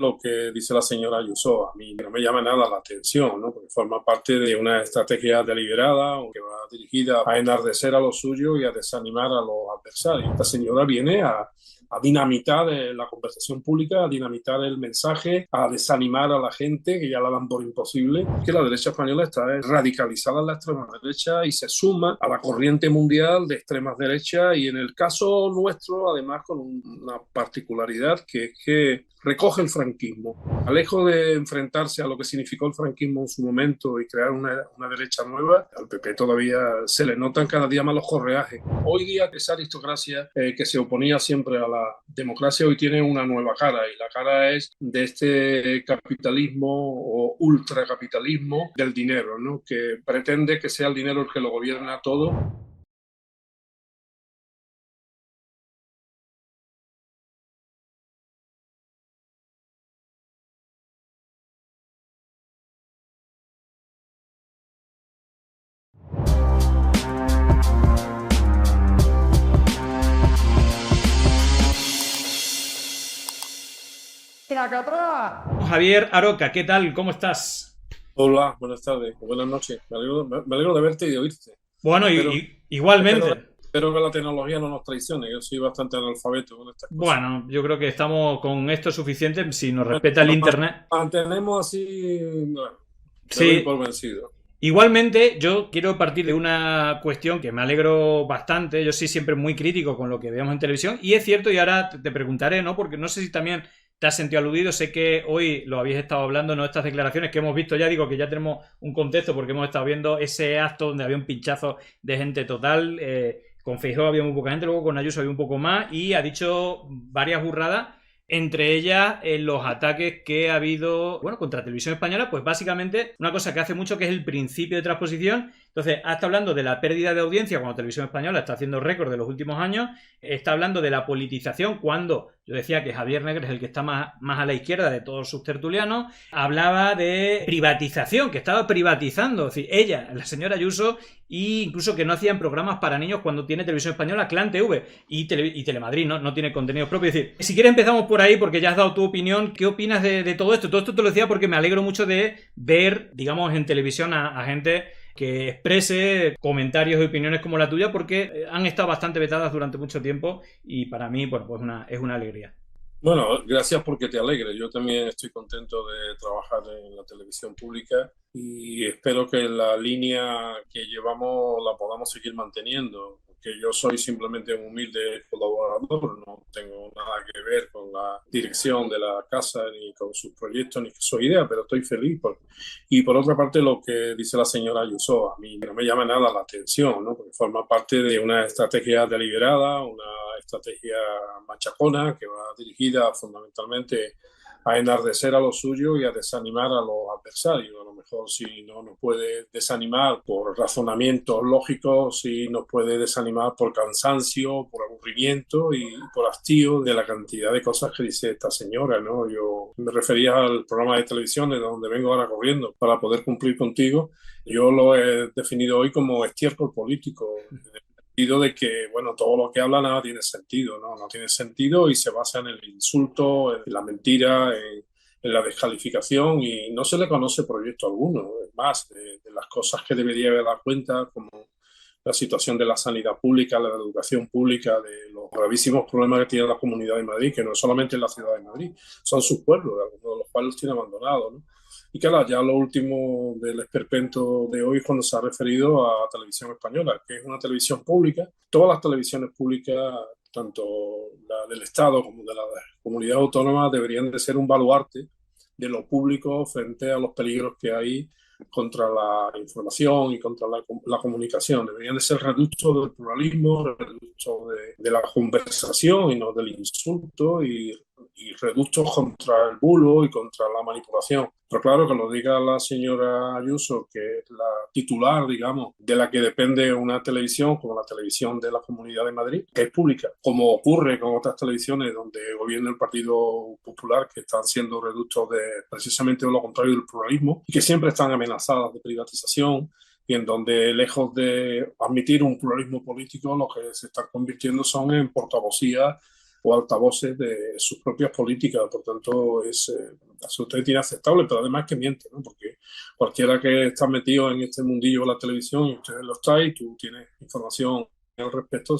Lo que dice la señora Ayuso a mí no me llama nada la atención, ¿no? Porque forma parte de una estrategia deliberada que va dirigida a enardecer a los suyos y a desanimar a los adversarios. Esta señora viene a dinamitar la conversación pública, a dinamitar el mensaje, a desanimar a la gente, que ya la dan por imposible, que la derecha española está radicalizada en la extrema derecha y se suma a la corriente mundial de extremas derechas, y en el caso nuestro, además, con una particularidad que es que recoge el franquismo. Alejo de enfrentarse a lo que significó el franquismo en su momento y crear una derecha nueva, al PP todavía se le notan cada día más los correajes. Hoy día esa aristocracia que se oponía siempre a la democracia hoy tiene una nueva cara, y la cara es de este capitalismo o ultracapitalismo del dinero, ¿no? Que pretende que sea el dinero el que lo gobierna todo. Javier Aroca, ¿qué tal? ¿Cómo estás? Hola, buenas tardes, buenas noches. Me alegro de verte y de oírte. Bueno, Espero, espero, igualmente. espero que la tecnología no nos traicione. Yo soy bastante analfabeto con estas cosas. Bueno, yo creo que estamos con esto suficiente si nos Bueno, respeta el internet. mantenemos así, bueno, me doy Sí, por vencido. igualmente yo quiero partir de una cuestión que me alegro bastante. Yo soy siempre muy crítico con lo que vemos en televisión y es cierto, y ahora te preguntaré, ¿no? Porque no sé si también te has sentido aludido. Sé que hoy lo habéis estado hablando, ¿no? Estas declaraciones que hemos visto ya, digo que ya tenemos un contexto porque hemos estado viendo ese acto donde había un pinchazo de gente total. Con Feijóo había muy poca gente, luego con Ayuso había un poco más y ha dicho varias burradas, entre ellas los ataques que ha habido, bueno, contra Televisión Española, pues básicamente una cosa que hace mucho, que es el principio de transposición. Entonces, está hablando de la pérdida de audiencia cuando Televisión Española está haciendo récord de los últimos años, está hablando de la politización cuando yo decía que Javier Negre es el que está más a la izquierda de todos sus tertulianos, hablaba de privatización, que estaba privatizando, es decir, ella, la señora Ayuso, e incluso que no hacían programas para niños cuando tiene Televisión Española, Clan TV y Telemadrid, ¿no? Tiene contenidos propios. Es decir, si quieres empezamos por ahí porque ya has dado tu opinión. ¿Qué opinas de todo esto? Todo esto te lo decía porque me alegro mucho de ver, digamos, en televisión a gente que exprese comentarios y opiniones como la tuya, porque han estado bastante vetadas durante mucho tiempo y para mí, bueno, pues es una alegría. Bueno, gracias porque te alegre. Yo también estoy contento de trabajar en la televisión pública y espero que la línea que llevamos la podamos seguir manteniendo, porque yo soy simplemente un humilde colaborador, no tengo nada que ver con la dirección de la casa, ni con sus proyectos, ni con su idea, pero estoy feliz. Y por otra parte, lo que dice la señora Ayuso, a mí no me llama nada la atención, ¿no? Porque forma parte de una estrategia deliberada, una estrategia machacona que va dirigida fundamentalmente a enardecer a los suyos y a desanimar a los adversarios. A lo mejor si no nos puede desanimar por razonamientos lógicos, si nos puede desanimar por cansancio, por aburrimiento y por hastío de la cantidad de cosas que dice esta señora, ¿no? Yo me refería al programa de televisión de donde vengo ahora corriendo para poder cumplir contigo. Yo lo he definido hoy como estiércol político, de que, bueno, todo lo que habla nada tiene sentido, ¿no? No tiene sentido y se basa en el insulto, en la mentira, en la descalificación, y no se le conoce proyecto alguno. Es más, de las cosas que debería haber dado cuenta, como la situación de la sanidad pública, la educación pública, de los gravísimos problemas que tiene la Comunidad de Madrid, que no es solamente la ciudad de Madrid, son sus pueblos, algunos de los cuales los tiene abandonados, ¿no? Y claro, ya lo último del esperpento de hoy cuando se ha referido a Televisión Española, que es una televisión pública. Todas las televisiones públicas, tanto la del Estado como de la comunidad autónoma, deberían de ser un baluarte de lo público frente a los peligros que hay contra la información y contra la comunicación. Deberían de ser reductos del pluralismo, reductos de la conversación y no del insulto, y reductos contra el bulo y contra la manipulación. Pero claro, que lo diga la señora Ayuso, que es la titular, digamos, de la que depende una televisión como la televisión de la Comunidad de Madrid, que es pública, como ocurre con otras televisiones donde gobierna el Partido Popular, que están siendo reductos de precisamente lo contrario del pluralismo y que siempre están amenazadas de privatización, y en donde, lejos de admitir un pluralismo político, lo que se están convirtiendo son en portavocías o altavoces de sus propias políticas. Por tanto, es absolutamente inaceptable, pero además que miente, ¿no? Porque cualquiera que está metido en este mundillo de la televisión, y ustedes lo estáis, tú tienes información al respecto,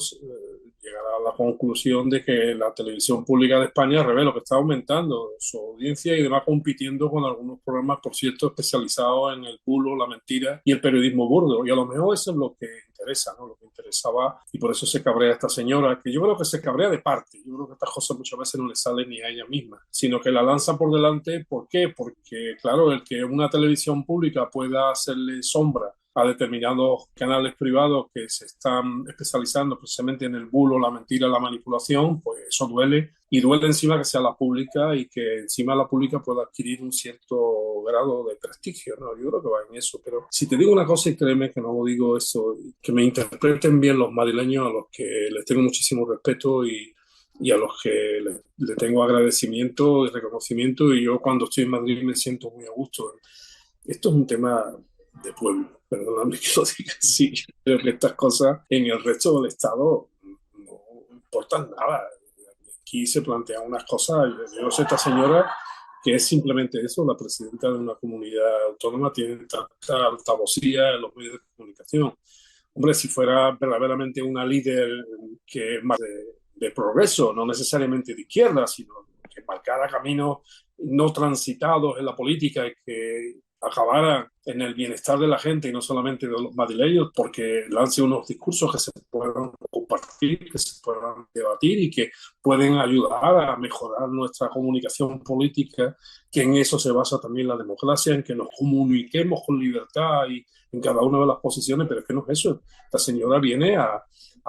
llegará a la conclusión de que la televisión pública de España revela que está aumentando su audiencia y va compitiendo con algunos programas, por cierto, especializados en el bulo, la mentira y el periodismo burdo. Y a lo mejor eso es lo que interesa, ¿no? Lo que interesaba, y por eso se cabrea esta señora, que yo creo que se cabrea de parte. Yo creo que estas cosas muchas veces no le salen ni a ella misma, sino que la lanza por delante. ¿Por qué? Porque, claro, el que una televisión pública pueda hacerle sombra a determinados canales privados que se están especializando precisamente en el bulo, la mentira, la manipulación, pues eso duele, y duele encima que sea la pública y que encima la pública pueda adquirir un cierto grado de prestigio, ¿no? Yo creo que va en eso, pero si te digo una cosa, y créeme que no lo digo eso, que me interpreten bien los madrileños, a los que les tengo muchísimo respeto y a los que le tengo agradecimiento y reconocimiento, y yo cuando estoy en Madrid me siento muy a gusto. Esto es un tema de pueblo, perdóname que lo diga así. Yo creo que estas cosas en el resto del Estado no importan nada. Aquí se plantean unas cosas. Yo no sé, esta señora, que es simplemente eso, la presidenta de una comunidad autónoma, tiene tanta altavocía en los medios de comunicación. Hombre, si fuera verdaderamente una líder que es más de progreso, no necesariamente de izquierda, sino que marcara caminos no transitados en la política y que acabara en el bienestar de la gente y no solamente de los madrileños, porque lance unos discursos que se puedan compartir, que se puedan debatir y que pueden ayudar a mejorar nuestra comunicación política, que en eso se basa también la democracia, en que nos comuniquemos con libertad y en cada una de las posiciones, pero es que no es eso. Esta señora viene a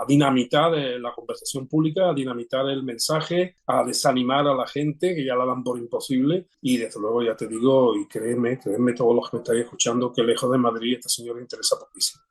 dinamitar la conversación pública, a dinamitar el mensaje, a desanimar a la gente, que ya la dan por imposible. Y desde luego ya te digo, y créeme todos los que me estáis escuchando, que lejos de Madrid esta señora interesa poquísimo.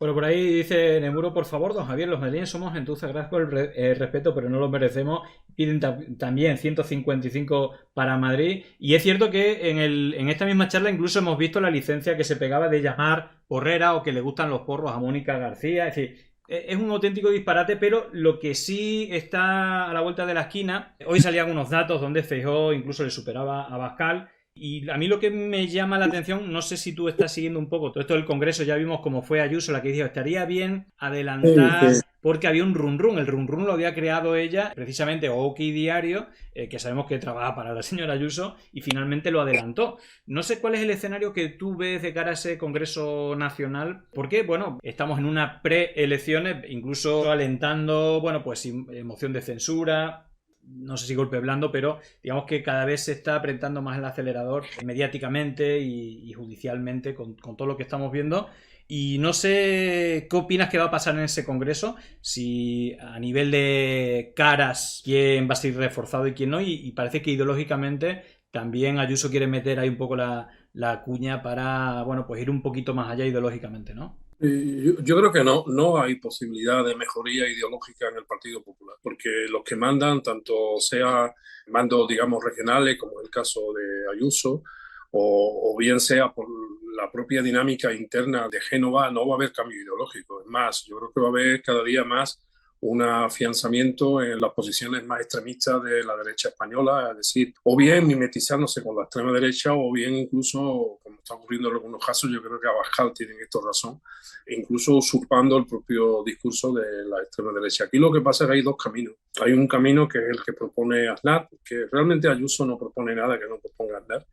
Bueno, por ahí dice Nemuro, por favor, don Javier, los madrileños somos gentuza, gracias por el respeto, pero no lo merecemos. Piden también 155 para Madrid. Y es cierto que en esta misma charla incluso hemos visto la licencia que se pegaba de llamar porrera o que le gustan los porros a Mónica García. Es decir, es un auténtico disparate, pero lo que sí está a la vuelta de la esquina, hoy salían unos datos donde Feijóo incluso le superaba a Abascal. Y a mí lo que me llama la atención, no sé si tú estás siguiendo un poco todo esto del Congreso, ya vimos cómo fue Ayuso la que dijo, estaría bien adelantar, porque había un run run, el run run lo había creado ella, precisamente OK Diario, que sabemos que trabaja para la señora Ayuso, y finalmente lo adelantó. No sé cuál es el escenario que tú ves de cara a ese Congreso Nacional, porque, bueno, estamos en unas preelecciones, incluso alentando, bueno, pues moción de censura, no sé si golpe blando, pero digamos que cada vez se está apretando más el acelerador mediáticamente y judicialmente con todo lo que estamos viendo. Y no sé qué opinas que va a pasar en ese congreso, si a nivel de caras quién va a ser reforzado y quién no, y parece que ideológicamente también Ayuso quiere meter ahí un poco la cuña para, bueno, pues ir un poquito más allá ideológicamente, ¿no? Yo creo que no hay posibilidad de mejoría ideológica en el Partido Popular, porque los que mandan, tanto sea mandos, digamos, regionales, como es el caso de Ayuso, o bien sea por la propia dinámica interna de Génova, no va a haber cambio ideológico. Es más, yo creo que va a haber cada día más un afianzamiento en las posiciones más extremistas de la derecha española, es decir, o bien mimetizándose con la extrema derecha, o bien incluso, como está ocurriendo en algunos casos, yo creo que Abascal tiene esto razón, incluso usurpando el propio discurso de la extrema derecha. Aquí lo que pasa es que hay dos caminos. Hay un camino que es el que propone Aznar, que realmente Ayuso no propone nada que no proponga Aznar.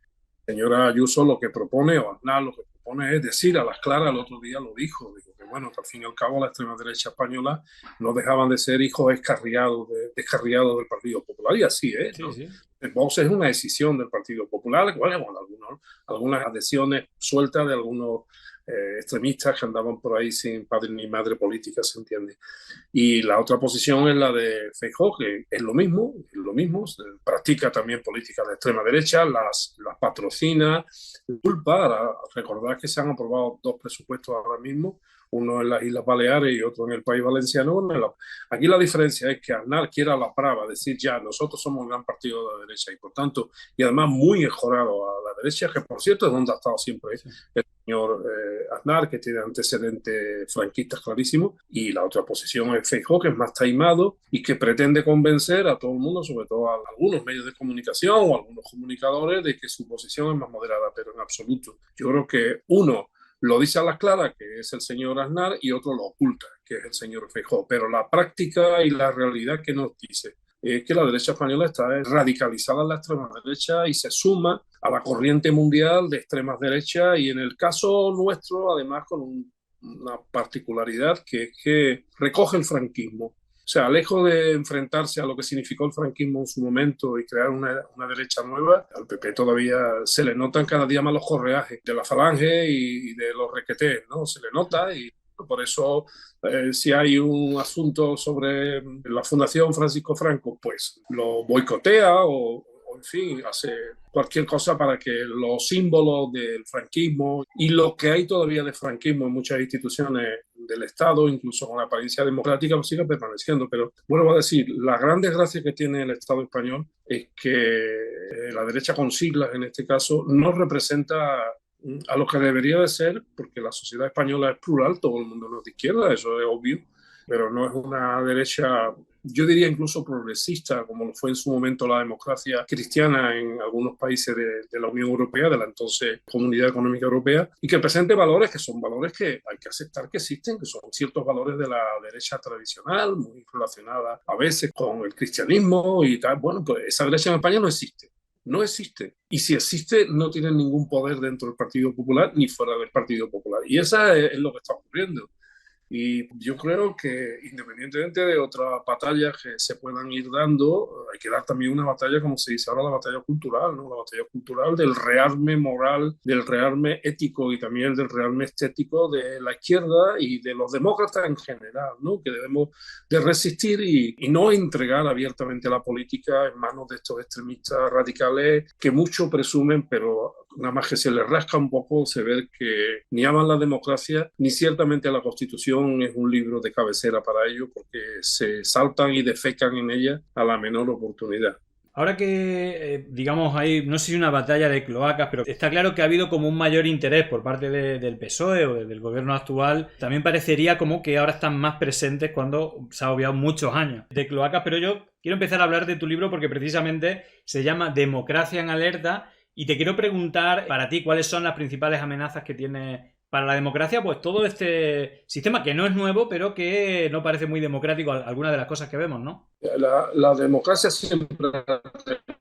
Señora Ayuso lo que propone, o Aznar lo que propone, es decir a las claras, el otro día lo dijo que bueno, que al fin y al cabo la extrema derecha española no dejaban de ser hijos descarriados del Partido Popular, y así es, ¿no? Sí, sí. Vox es una decisión del Partido Popular, bueno, algunas adhesiones sueltas de algunos extremistas que andaban por ahí sin padre ni madre política, se entiende. Y la otra posición es la de Feijóo, que es lo mismo, practica también políticas de extrema derecha, las patrocina, culpa. Recordad que se han aprobado dos presupuestos ahora mismo, uno en las Islas Baleares y otro en el País Valenciano. Aquí la diferencia es que Aznar quiere a la brava decir ya, nosotros somos un gran partido de la derecha y por tanto, y además muy mejorado a la derecha, que por cierto es donde ha estado siempre Sí. el señor Aznar, que tiene antecedentes franquistas clarísimos, y la otra posición es Feijóo, que es más taimado y que pretende convencer a todo el mundo, sobre todo a algunos medios de comunicación o a algunos comunicadores, de que su posición es más moderada, pero en absoluto. Yo creo que uno lo dice a las claras, que es el señor Aznar, y otro lo oculta, que es el señor Feijóo. Pero la práctica y la realidad que nos dice es que la derecha española está radicalizada en la extrema derecha y se suma a la corriente mundial de extremas derechas, y en el caso nuestro, además, con una particularidad, que es que recoge el franquismo. O sea, lejos de enfrentarse a lo que significó el franquismo en su momento y crear una derecha nueva, al PP todavía se le notan cada día más los correajes de la Falange y de los requetés, ¿no? Se le nota, y por eso si hay un asunto sobre la Fundación Francisco Franco, pues lo boicotea o en fin, hace cualquier cosa para que los símbolos del franquismo y lo que hay todavía de franquismo en muchas instituciones del Estado, incluso con la apariencia democrática, pues siga permaneciendo. Pero vuelvo a decir, la gran desgracia que tiene el Estado español es que la derecha con siglas, en este caso, no representa a lo que debería de ser, porque la sociedad española es plural, todo el mundo no es de izquierda, eso es obvio, pero no es una derecha, yo diría incluso progresista, como lo fue en su momento la democracia cristiana en algunos países de la Unión Europea, de la entonces Comunidad Económica Europea, y que presente valores que son valores que hay que aceptar que existen, que son ciertos valores de la derecha tradicional, muy relacionada a veces con el cristianismo y tal. Bueno, pues esa derecha en España no existe. No existe. Y si existe, no tiene ningún poder dentro del Partido Popular ni fuera del Partido Popular. Y esa es lo que está ocurriendo. Y yo creo que independientemente de otras batallas que se puedan ir dando, hay que dar también una batalla, como se dice ahora, la batalla cultural, ¿no? La batalla cultural del rearme moral, del rearme ético y también del rearme estético de la izquierda y de los demócratas en general, ¿no? Que debemos de resistir y no entregar abiertamente la política en manos de estos extremistas radicales que mucho presumen, pero nada más que se les rasca un poco, se ve que ni aman la democracia, ni ciertamente la Constitución es un libro de cabecera para ellos, porque se saltan y defecan en ella a la menor oportunidad. Ahora que, digamos, hay, no sé si una batalla de cloacas, pero está claro que ha habido como un mayor interés por parte del PSOE o del gobierno actual. También parecería como que ahora están más presentes cuando se ha obviado muchos años de cloacas, pero yo quiero empezar a hablar de tu libro porque precisamente se llama Democracia en Alerta. Y te quiero preguntar para ti cuáles son las principales amenazas que tiene para la democracia, pues todo este sistema que no es nuevo, pero que no parece muy democrático algunas de las cosas que vemos, ¿no? La democracia siempre ha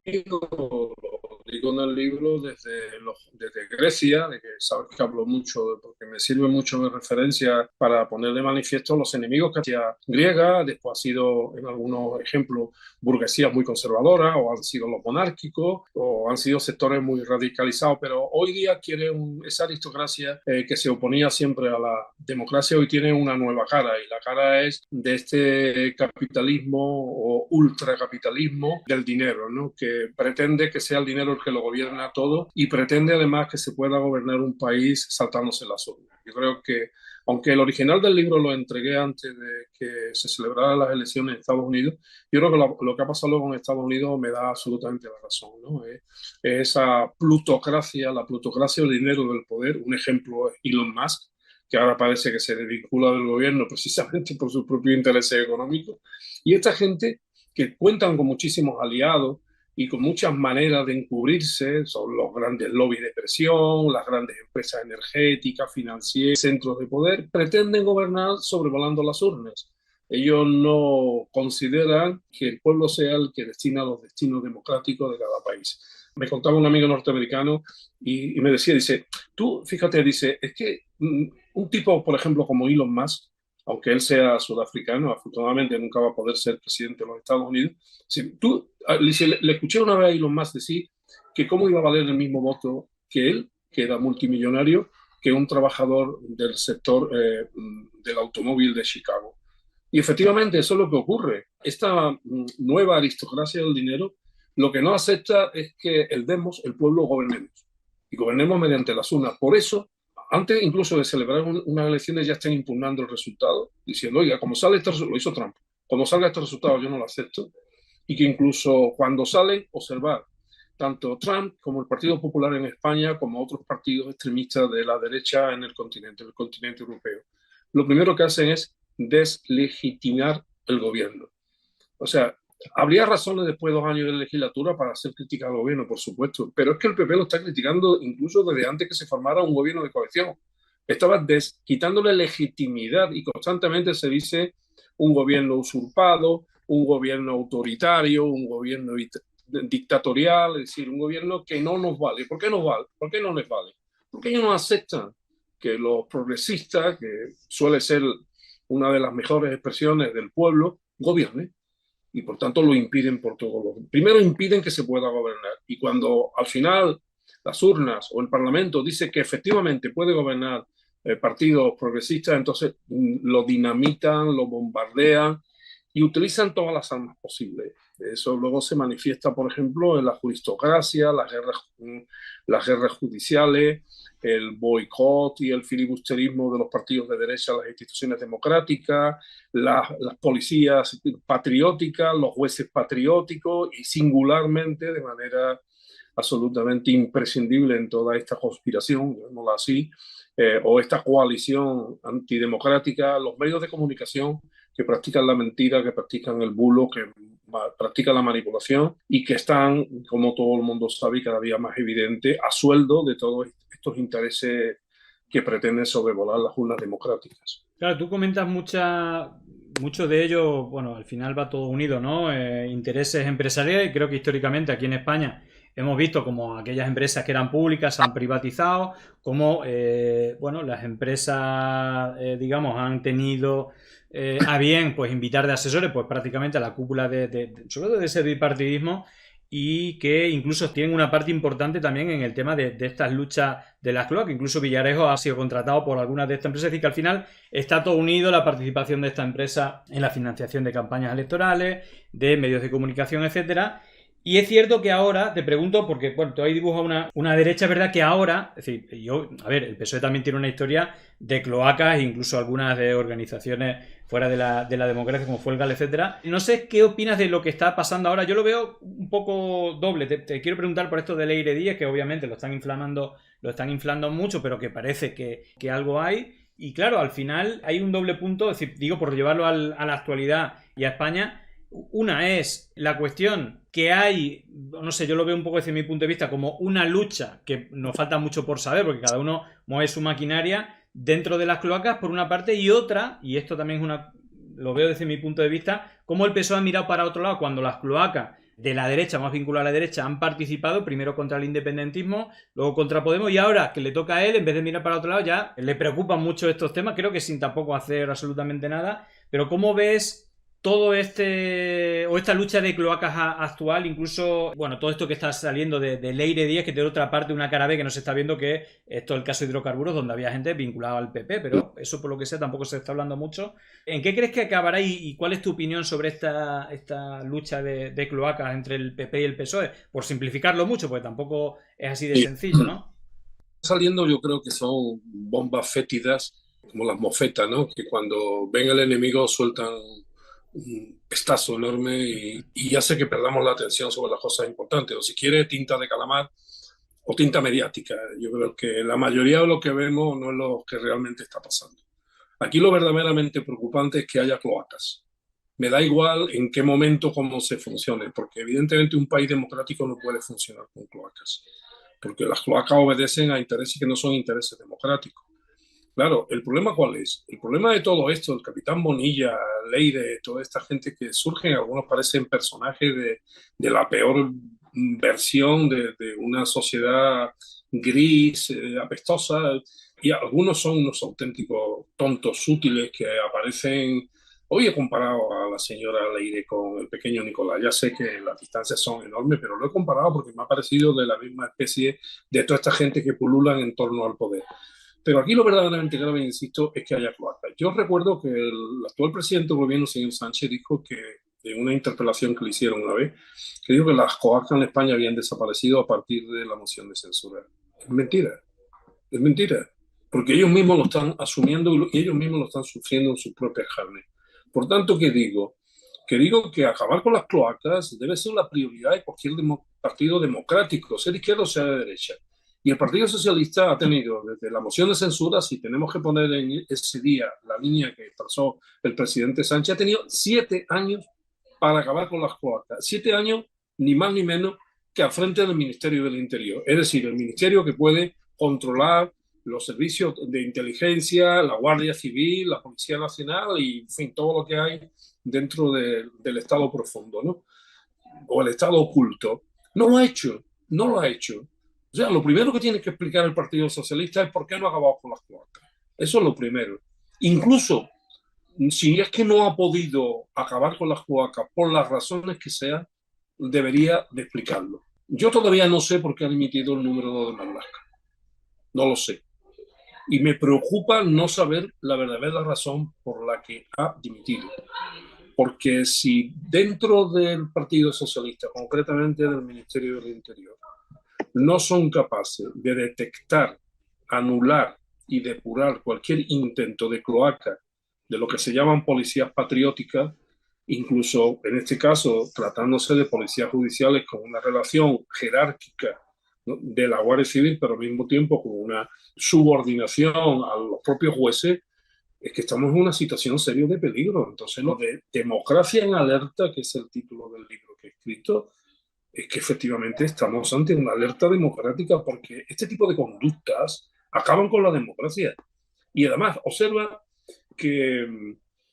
tenido, lo digo en el libro, desde Grecia, de que sabes que hablo mucho, porque me sirve mucho de referencia para poner de manifiesto los enemigos que hacía griega, después ha sido, en algunos ejemplos, burguesías muy conservadoras, o han sido los monárquicos, o han sido sectores muy radicalizados, pero hoy día quiere esa aristocracia que se oponía siempre a la democracia, hoy tiene una nueva cara, y la cara es de este capitalismo o ultracapitalismo del dinero, ¿no? Que pretende que sea el dinero el que lo gobierna todo, y pretende además que se pueda gobernar un país saltándose las urnas. Yo creo que, aunque el original del libro lo entregué antes de que se celebraran las elecciones en Estados Unidos, yo creo que lo que ha pasado luego en Estados Unidos me da absolutamente la razón, ¿no? Esa plutocracia, la plutocracia del dinero del poder. Un ejemplo es Elon Musk, que ahora parece que se desvincula del gobierno precisamente por sus propios intereses económicos. Y esta gente, que cuentan con muchísimos aliados y con muchas maneras de encubrirse, son los grandes lobbies de presión, las grandes empresas energéticas, financieras, centros de poder, pretenden gobernar sobrevolando las urnas. Ellos no consideran que el pueblo sea el que destina los destinos democráticos de cada país. Me contaba un amigo norteamericano y me decía, dice, tú, fíjate, dice, es que un tipo, por ejemplo, como Elon Musk, aunque él sea sudafricano, afortunadamente nunca va a poder ser presidente de los Estados Unidos. Si tú, le escuché una vez a Elon Musk decir que cómo iba a valer el mismo voto que él, que era multimillonario, que un trabajador del sector del automóvil de Chicago. Y efectivamente eso es lo que ocurre. Esta nueva aristocracia del dinero lo que no acepta es que el demos, el pueblo, gobernemos. Y gobernemos mediante las urnas. Por eso, antes incluso de celebrar unas elecciones, ya están impugnando el resultado, diciendo, oiga, como sale este resultado, lo hizo Trump, cuando salga este resultado yo no lo acepto, y que incluso cuando salen, observar tanto Trump como el Partido Popular en España, como otros partidos extremistas de la derecha en el continente europeo. Lo primero que hacen es deslegitimar el gobierno. O sea, habría razones después de 2 años de legislatura para hacer crítica al gobierno, por supuesto, pero es que el PP lo está criticando incluso desde antes que se formara un gobierno de coalición. Estaba quitándole legitimidad y constantemente se dice un gobierno usurpado, un gobierno autoritario, un gobierno dictatorial, es decir, un gobierno que no nos vale. ¿Por qué nos vale? ¿Por qué no les vale? Porque ellos no aceptan que los progresistas, que suele ser una de las mejores expresiones del pueblo, gobiernen y por tanto lo impiden por todos los... Primero impiden que se pueda gobernar y cuando al final las urnas o el Parlamento dice que efectivamente puede gobernar partidos progresistas, entonces lo dinamitan, lo bombardean y utilizan todas las armas posibles. Eso luego se manifiesta, por ejemplo, en la juristocracia, las guerras judiciales, el boicot y el filibusterismo de los partidos de derecha a las instituciones democráticas, las policías patrióticas, los jueces patrióticos y singularmente, de manera absolutamente imprescindible en toda esta conspiración, llamémosla así, o esta coalición antidemocrática, los medios de comunicación que practican la mentira, que practican el bulo, que practican la manipulación y que están, como todo el mundo sabe, cada día más evidente, a sueldo de todos estos intereses que pretenden sobrevolar las urnas democráticas. Claro, tú comentas mucho de ello, bueno, al final va todo unido, ¿no? Intereses empresariales, y creo que históricamente aquí en España hemos visto como aquellas empresas que eran públicas se han privatizado, como, bueno, las empresas, digamos, han tenido a bien, pues, invitar de asesores, pues, prácticamente a la cúpula sobre todo de ese bipartidismo, y que incluso tienen una parte importante también en el tema de estas luchas de las cloacas. Incluso Villarejo ha sido contratado por algunas de estas empresas, es decir, que al final está todo unido, la participación de esta empresa en la financiación de campañas electorales, de medios de comunicación, etcétera. Y es cierto que ahora, te pregunto, porque bueno, tú ahí dibujas una derecha, es verdad que ahora, es decir, a ver, el PSOE también tiene una historia de cloacas, incluso algunas de organizaciones fuera de la democracia, como fue el GAL, etcétera. No sé qué opinas de lo que está pasando ahora. Yo lo veo un poco doble. Te quiero preguntar por esto de Leire Díez, que obviamente lo están inflando mucho, pero que parece que algo hay. Y claro, al final hay un doble punto, es decir, digo, por llevarlo a la actualidad y a España. Una es la cuestión que hay, no sé, yo lo veo un poco desde mi punto de vista como una lucha que nos falta mucho por saber, porque cada uno mueve su maquinaria dentro de las cloacas por una parte, y otra, y esto también lo veo desde mi punto de vista, como el PSOE ha mirado para otro lado cuando las cloacas de la derecha, más vinculadas a la derecha, han participado primero contra el independentismo, luego contra Podemos, y ahora que le toca a él, en vez de mirar para otro lado, ya le preocupan mucho estos temas, creo que sin tampoco hacer absolutamente nada. Pero ¿cómo ves todo esta lucha de cloacas actual, incluso, bueno, todo esto que está saliendo de Leire Díez, que tiene otra parte, una cara B que no se está viendo, que esto es el caso de hidrocarburos, donde había gente vinculada al PP, pero eso por lo que sea tampoco se está hablando mucho. ¿En qué crees que acabará y cuál es tu opinión sobre esta lucha de cloacas entre el PP y el PSOE? Por simplificarlo mucho, porque tampoco es así de sencillo, ¿no? Saliendo, yo creo que son bombas fétidas, como las mofetas, ¿no? Que cuando ven al enemigo sueltan un pestazo enorme y hace que perdamos la atención sobre las cosas importantes, o si quiere tinta de calamar o tinta mediática. Yo creo que la mayoría de lo que vemos no es lo que realmente está pasando. Aquí lo verdaderamente preocupante es que haya cloacas. Me da igual en qué momento, cómo se funcione, porque evidentemente un país democrático no puede funcionar con cloacas, porque las cloacas obedecen a intereses que no son intereses democráticos. Claro, ¿el problema cuál es? El problema de todo esto, el capitán Bonilla, Leire, toda esta gente que surgen, algunos parecen personajes de la peor versión de una sociedad gris, apestosa, y algunos son unos auténticos tontos útiles que aparecen. Hoy he comparado a la señora Leire con el pequeño Nicolás. Ya sé que las distancias son enormes, pero lo he comparado porque me ha parecido de la misma especie de toda esta gente que pululan en torno al poder. Pero aquí lo verdaderamente grave, insisto, es que haya cloacas. Yo recuerdo que el actual presidente del gobierno, señor Sánchez, dijo que en una interpelación que le hicieron una vez, que dijo que las cloacas en España habían desaparecido a partir de la moción de censura. Es mentira, porque ellos mismos lo están asumiendo y ellos mismos lo están sufriendo en sus propias carnes. Por tanto, ¿qué digo? Que digo que acabar con las cloacas debe ser la prioridad de cualquier partido democrático, sea de izquierda o sea de derecha. Y el Partido Socialista ha tenido, desde la moción de censura, si tenemos que poner en ese día la línea que pasó el presidente Sánchez, ha tenido 7 años para acabar con las cloacas. 7 años, ni más ni menos, que al frente del Ministerio del Interior. Es decir, el ministerio que puede controlar los servicios de inteligencia, la Guardia Civil, la Policía Nacional y, en fin, todo lo que hay dentro del Estado profundo, ¿no? O el Estado oculto. No lo ha hecho, no lo ha hecho. O sea, lo primero que tiene que explicar el Partido Socialista es por qué no ha acabado con las cloacas. Eso es lo primero. Incluso si es que no ha podido acabar con las cloacas por las razones que sean, debería de explicarlo. Yo todavía no sé por qué ha dimitido el número 2 de Marlaska. No lo sé. Y me preocupa no saber la verdadera razón por la que ha dimitido. Porque si dentro del Partido Socialista, concretamente del Ministerio del Interior, no son capaces de detectar, anular y depurar cualquier intento de cloaca de lo que se llaman policías patrióticas, incluso en este caso tratándose de policías judiciales con una relación jerárquica, ¿no?, de la Guardia Civil, pero al mismo tiempo con una subordinación a los propios jueces, es que estamos en una situación seria de peligro. Entonces, lo de Democracia en Alerta, que es el título del libro que he escrito, es que efectivamente estamos ante una alerta democrática, porque este tipo de conductas acaban con la democracia. Y además, observa que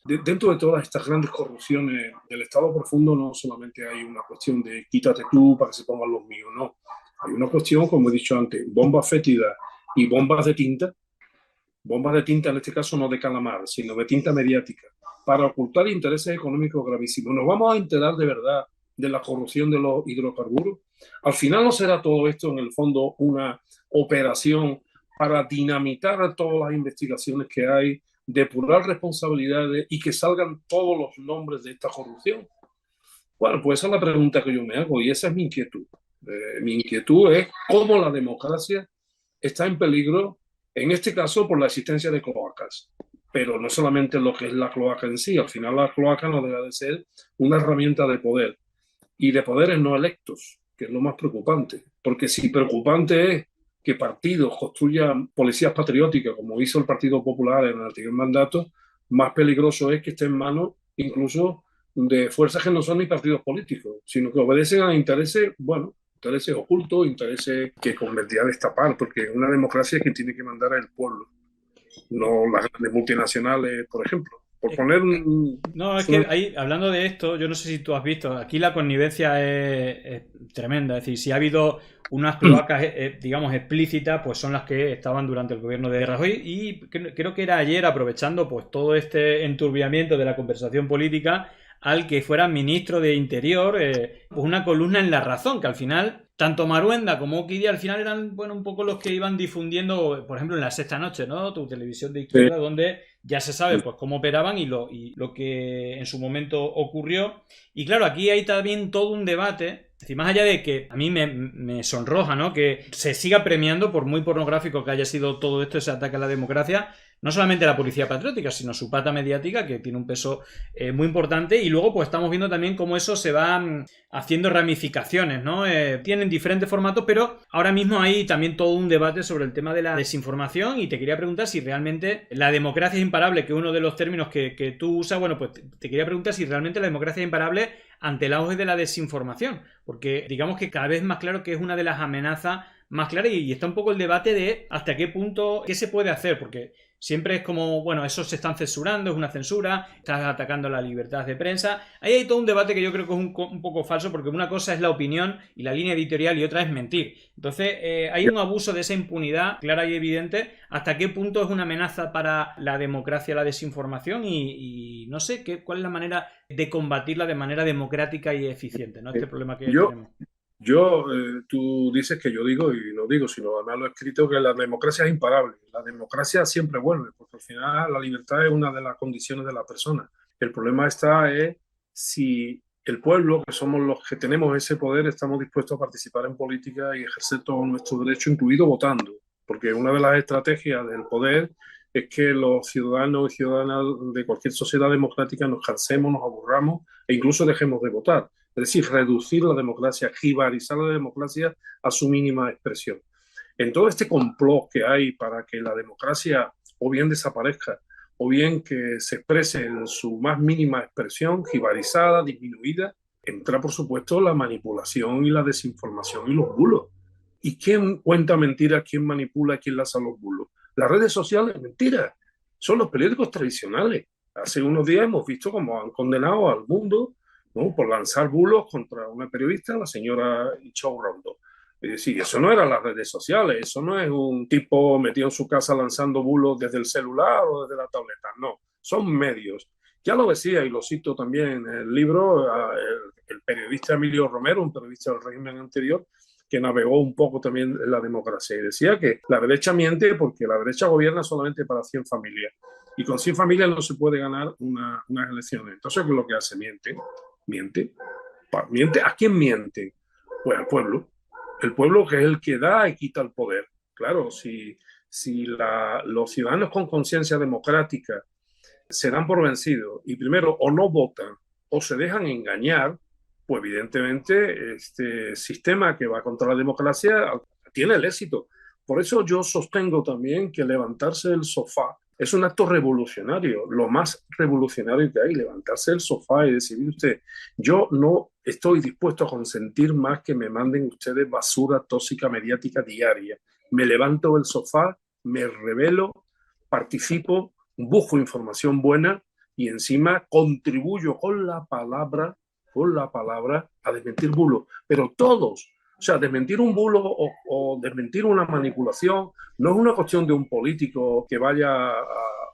dentro de todas estas grandes corrupciones del Estado profundo no solamente hay una cuestión de quítate tú para que se pongan los míos, no. Hay una cuestión, como he dicho antes, bombas fétidas y bombas de tinta en este caso no de calamar, sino de tinta mediática, para ocultar intereses económicos gravísimos. ¿Nos vamos a enterar de verdad de la corrupción de los hidrocarburos? Al final, ¿no será todo esto en el fondo una operación para dinamitar todas las investigaciones que hay, depurar responsabilidades y que salgan todos los nombres de esta corrupción? Bueno, pues esa es la pregunta que yo me hago y esa es mi inquietud. Mi inquietud es cómo la democracia está en peligro, en este caso por la existencia de cloacas. Pero no solamente lo que es la cloaca en sí, al final la cloaca no debe de ser una herramienta de poder y de poderes no electos, que es lo más preocupante. Porque si preocupante es que partidos construyan policías patrióticas, como hizo el Partido Popular en el anterior mandato, más peligroso es que esté en manos incluso de fuerzas que no son ni partidos políticos, sino que obedecen a intereses, bueno, intereses ocultos, intereses que convertirá a destapar, porque en una democracia quien tiene que mandar es el pueblo, no las grandes multinacionales, por ejemplo. Por poner un... No, es que ahí, hablando de esto, yo no sé si tú has visto, aquí la connivencia es tremenda. Es decir, si ha habido unas cloacas, digamos, explícitas, pues son las que estaban durante el gobierno de Rajoy. Y creo que era ayer, aprovechando pues todo este enturbiamiento de la conversación política, al que fuera ministro de Interior, pues una columna en La Razón, que al final tanto Maruenda como Oquidia al final eran, bueno, un poco los que iban difundiendo, por ejemplo, en La Sexta Noche, ¿no? Tu televisión de izquierda, donde ya se sabe pues cómo operaban y lo que en su momento ocurrió. Y claro, aquí hay también todo un debate. Es decir, más allá de que a mí me sonroja, ¿no?, que se siga premiando, por muy pornográfico que haya sido todo esto, ese ataque a la democracia, no solamente la policía patriótica, sino su pata mediática, que tiene un peso muy importante. Y luego pues estamos viendo también cómo eso se va haciendo ramificaciones, ¿no? Tienen diferentes formatos, pero ahora mismo hay también todo un debate sobre el tema de la desinformación. Y te quería preguntar si realmente la democracia es imparable, que es uno de los términos que tú usas. Bueno, pues te quería preguntar si realmente la democracia es imparable ante el auge de la desinformación, porque digamos que cada vez más claro que es una de las amenazas más claras, y está un poco el debate de hasta qué punto, qué se puede hacer, porque siempre es como, bueno, eso se están censurando, es una censura, estás atacando la libertad de prensa. Ahí hay todo un debate que yo creo que es un poco falso, porque una cosa es la opinión y la línea editorial y otra es mentir. Entonces, hay un abuso de esa impunidad clara y evidente. ¿Hasta qué punto es una amenaza para la democracia la desinformación? Y no sé cuál es la manera de combatirla de manera democrática y eficiente, ¿no? Este problema que tenemos. Tú dices que yo digo, y no digo, sino además lo he escrito, que la democracia es imparable. La democracia siempre vuelve, porque al final la libertad es una de las condiciones de la persona. El problema es si el pueblo, que somos los que tenemos ese poder, estamos dispuestos a participar en política y ejercer todos nuestros derechos, incluido votando. Porque una de las estrategias del poder es que los ciudadanos y ciudadanas de cualquier sociedad democrática nos cansemos, nos aburramos e incluso dejemos de votar. Es decir, reducir la democracia, jibarizar la democracia a su mínima expresión. En todo este complot que hay para que la democracia o bien desaparezca o bien que se exprese en su más mínima expresión, jibarizada, disminuida, entra, por supuesto, la manipulación y la desinformación y los bulos. ¿Y quién cuenta mentiras? ¿Quién manipula? ¿Quién lanza los bulos? Las redes sociales, mentiras. Son los periódicos tradicionales. Hace unos días hemos visto cómo han condenado al mundo, ¿no?, por lanzar bulos contra una periodista, la señora Ichou Rondo. Es decir, eso no eran las redes sociales, eso no es un tipo metido en su casa lanzando bulos desde el celular o desde la tableta, no, son medios. Ya lo decía, y lo cito también en el libro, el periodista Emilio Romero, un periodista del régimen anterior, que navegó un poco también en la democracia y decía que la derecha miente porque la derecha gobierna solamente para 100 familias y con 100 familias no se puede ganar unas elecciones. Entonces, ¿qué es lo que hace? Miente. ¿A quién miente? Pues al pueblo. El pueblo, que es el que da y quita el poder. Claro, si los ciudadanos con conciencia democrática se dan por vencidos y primero o no votan o se dejan engañar, pues evidentemente este sistema que va contra la democracia tiene el éxito. Por eso yo sostengo también que levantarse del sofá es un acto revolucionario, lo más revolucionario que hay, levantarse del sofá y decir, usted, yo no estoy dispuesto a consentir más que me manden ustedes basura tóxica mediática diaria. Me levanto del sofá, me rebelo, participo, busco información buena y encima contribuyo con la palabra a desmentir bulos. Pero todos, o sea, desmentir un bulo o desmentir una manipulación no es una cuestión de un político que vaya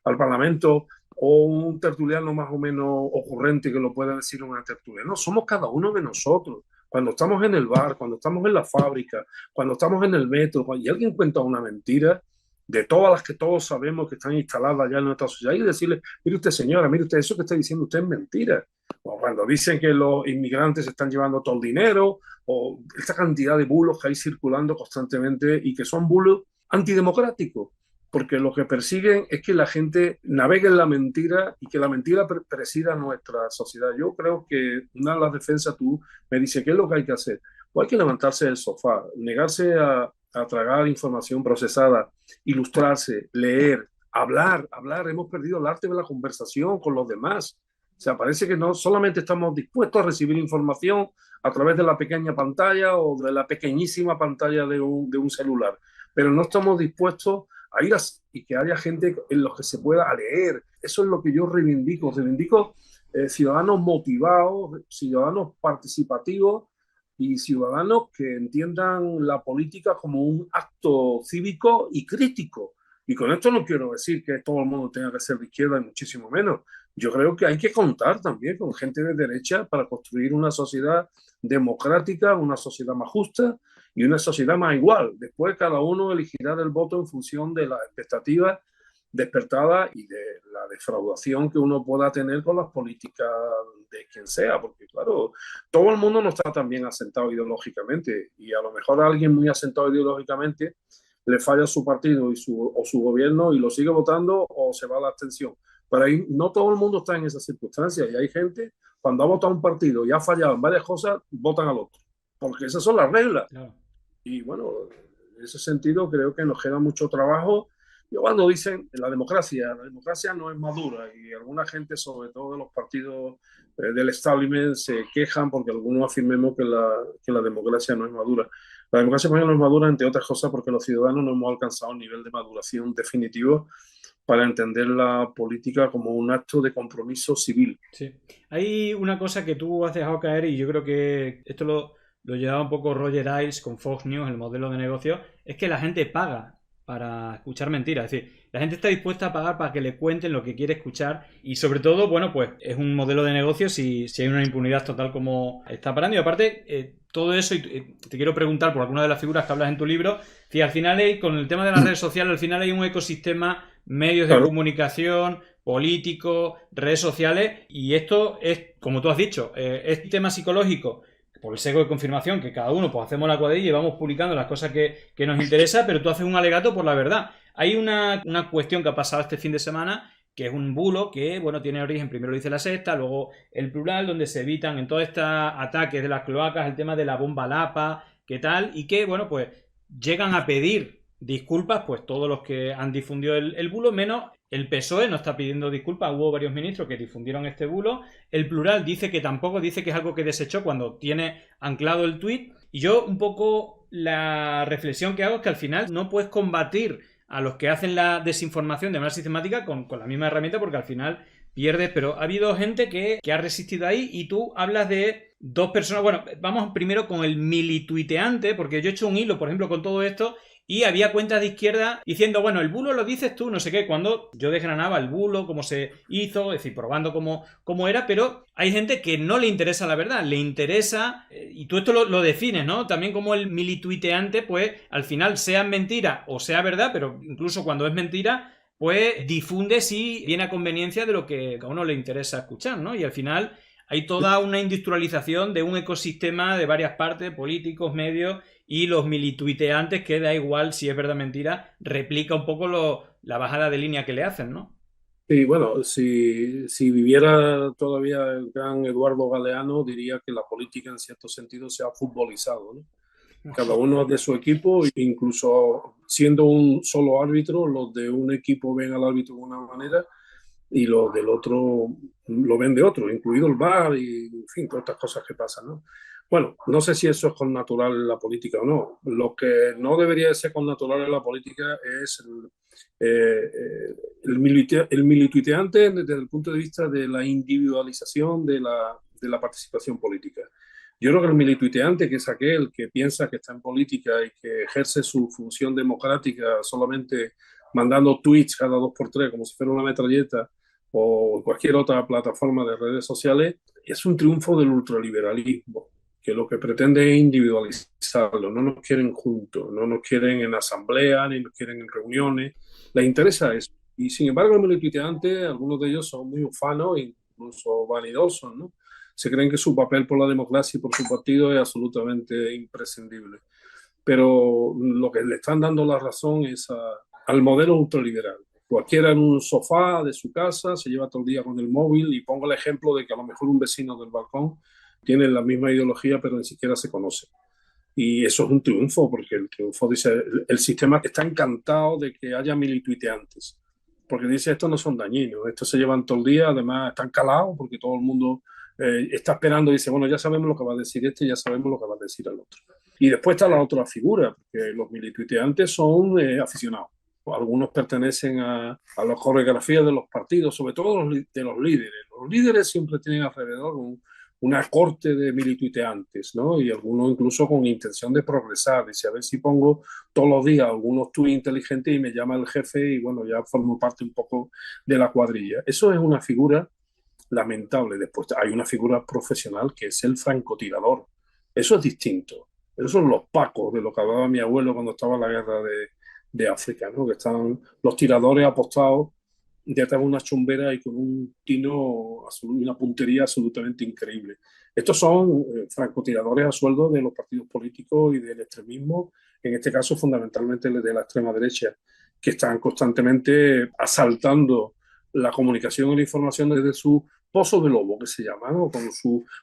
al Parlamento o un tertuliano más o menos ocurrente que lo pueda decir en una tertulia. No, somos cada uno de nosotros. Cuando estamos en el bar, cuando estamos en la fábrica, cuando estamos en el metro, y alguien cuenta una mentira, de todas las que todos sabemos que están instaladas ya en nuestra sociedad, y decirle, mire usted señora, mire usted, eso que está diciendo usted es mentira. O cuando dicen que los inmigrantes están llevando todo el dinero, o esta cantidad de bulos que hay circulando constantemente y que son bulos antidemocráticos, porque lo que persiguen es que la gente navegue en la mentira y que la mentira presida nuestra sociedad. Yo creo que una de las defensas, tú me dices, ¿qué es lo que hay que hacer? Pues hay que levantarse del sofá, negarse a tragar información procesada, ilustrarse, leer, hablar. Hemos perdido el arte de la conversación con los demás. O sea, parece que no solamente estamos dispuestos a recibir información a través de la pequeña pantalla o de la pequeñísima pantalla de un celular, pero no estamos dispuestos a ir y que haya gente en los que se pueda leer. Eso es lo que yo reivindico. Ciudadanos motivados, ciudadanos participativos y ciudadanos que entiendan la política como un acto cívico y crítico. Y con esto no quiero decir que todo el mundo tenga que ser de izquierda, y muchísimo menos. Yo creo que hay que contar también con gente de derecha para construir una sociedad democrática, una sociedad más justa y una sociedad más igual. Después cada uno elegirá el voto en función de las expectativas despertadas y de la defraudación que uno pueda tener con las políticas de quien sea, porque claro, todo el mundo no está tan bien asentado ideológicamente y a lo mejor a alguien muy asentado ideológicamente le falla su partido o su gobierno y lo sigue votando o se va a la abstención. Pero ahí no todo el mundo está en esas circunstancias y hay gente, cuando ha votado un partido y ha fallado en varias cosas, votan al otro, porque esas son las reglas. Claro. Y bueno, en ese sentido creo que nos queda mucho trabajo. Y cuando dicen la democracia no es madura y alguna gente, sobre todo de los partidos del establishment, se quejan porque algunos afirmemos que la democracia no es madura. La democracia no es madura, entre otras cosas, porque los ciudadanos no hemos alcanzado un nivel de maduración definitivo para entender la política como un acto de compromiso civil. Sí. Hay una cosa que tú has dejado caer y yo creo que esto lo llevaba un poco Roger Ailes con Fox News, el modelo de negocio, es que la gente paga para escuchar mentiras. Es decir, la gente está dispuesta a pagar para que le cuenten lo que quiere escuchar y sobre todo, bueno, pues es un modelo de negocio si hay una impunidad total como está parando. Y aparte, todo eso, y te quiero preguntar por alguna de las figuras que hablas en tu libro, que al final con el tema de las redes sociales, al final hay un ecosistema, medios de comunicación, políticos, redes sociales, y esto es, como tú has dicho, es tema psicológico por el sesgo de confirmación, que cada uno pues hacemos la cuadrilla y vamos publicando las cosas que nos interesa, pero tú haces un alegato por la verdad. Hay una cuestión que ha pasado este fin de semana, que es un bulo que, bueno, tiene origen, primero lo dice La Sexta, luego el Plural, donde se evitan en todos estos ataques de las cloacas el tema de la bomba Lapa, qué tal, y que, bueno, pues llegan a pedir disculpas, pues todos los que han difundido el bulo, menos el PSOE no está pidiendo disculpas, hubo varios ministros que difundieron este bulo, el Plural dice que tampoco, dice que es algo que desechó cuando tiene anclado el tuit, y yo un poco la reflexión que hago es que al final no puedes combatir a los que hacen la desinformación de manera sistemática con la misma herramienta, porque al final pierdes, pero ha habido gente que ha resistido ahí, y tú hablas de dos personas. Bueno, vamos primero con el milituiteante, porque yo he hecho un hilo, por ejemplo, con todo esto, y había cuentas de izquierda diciendo, bueno, el bulo lo dices tú, no sé qué, cuando yo desgranaba el bulo, cómo se hizo, es decir, probando cómo era, pero hay gente que no le interesa la verdad, le interesa, y tú esto lo defines, ¿no? También como el milituiteante, pues al final sea mentira o sea verdad, pero incluso cuando es mentira, pues difunde si viene a conveniencia de lo que a uno le interesa escuchar, ¿no? Y al final hay toda una industrialización de un ecosistema de varias partes, políticos, medios, y los milituiteantes, que da igual si es verdad o mentira, replica un poco la bajada de línea que le hacen, ¿no? Sí, bueno, si viviera todavía el gran Eduardo Galeano, diría que la política en cierto sentido se ha futbolizado, ¿no? Cada uno de su equipo, incluso siendo un solo árbitro, los de un equipo ven al árbitro de una manera y los del otro lo ven de otro, incluido el VAR y, en fin, todas estas cosas que pasan, ¿no? Bueno, no sé si eso es con natural en la política o no. Lo que no debería de ser con natural en la política es el milituiteante desde el punto de vista de la individualización de la participación política. Yo creo que el milituiteante, que es aquel que piensa que está en política y que ejerce su función democrática solamente mandando tweets cada 2 por 3 como si fuera una metralleta, o cualquier otra plataforma de redes sociales, es un triunfo del ultraliberalismo, que lo que pretende es individualizarlo. No nos quieren juntos, no nos quieren en asamblea, ni nos quieren en reuniones. Les interesa eso. Y sin embargo, los milituiteantes, algunos de ellos son muy ufanos e incluso vanidosos, ¿no? Se creen que su papel por la democracia y por su partido es absolutamente imprescindible. Pero lo que le están dando la razón es al modelo ultraliberal. Cualquiera en un sofá de su casa se lleva todo el día con el móvil, y pongo el ejemplo de que a lo mejor un vecino del balcón tiene la misma ideología pero ni siquiera se conoce. Y eso es un triunfo, porque el triunfo dice, el sistema está encantado de que haya milituiteantes, porque dice, estos no son dañinos, estos se llevan todo el día, además están calados porque todo el mundo está esperando y dice, bueno, ya sabemos lo que va a decir este, ya sabemos lo que va a decir el otro. Y después está la otra figura, porque los milituiteantes son aficionados. Algunos pertenecen a las coreografías de los partidos, sobre todo de los líderes. Los líderes siempre tienen alrededor una corte de milituiteantes, ¿no? Y algunos incluso con intención de progresar. Dice, a ver si pongo todos los días algunos tuits inteligentes y me llama el jefe y, bueno, ya formo parte un poco de la cuadrilla. Eso es una figura lamentable. Después hay una figura profesional que es el francotirador. Eso es distinto. Esos son los pacos de lo que hablaba mi abuelo cuando estaba en la guerra de África, ¿no? Que están los tiradores apostados detrás de una chumbera y con un tino y una puntería absolutamente increíble. Estos son francotiradores a sueldo de los partidos políticos y del extremismo, en este caso fundamentalmente de la extrema derecha, que están constantemente asaltando la comunicación y la información desde su pozo de lobo, que se llama, ¿no?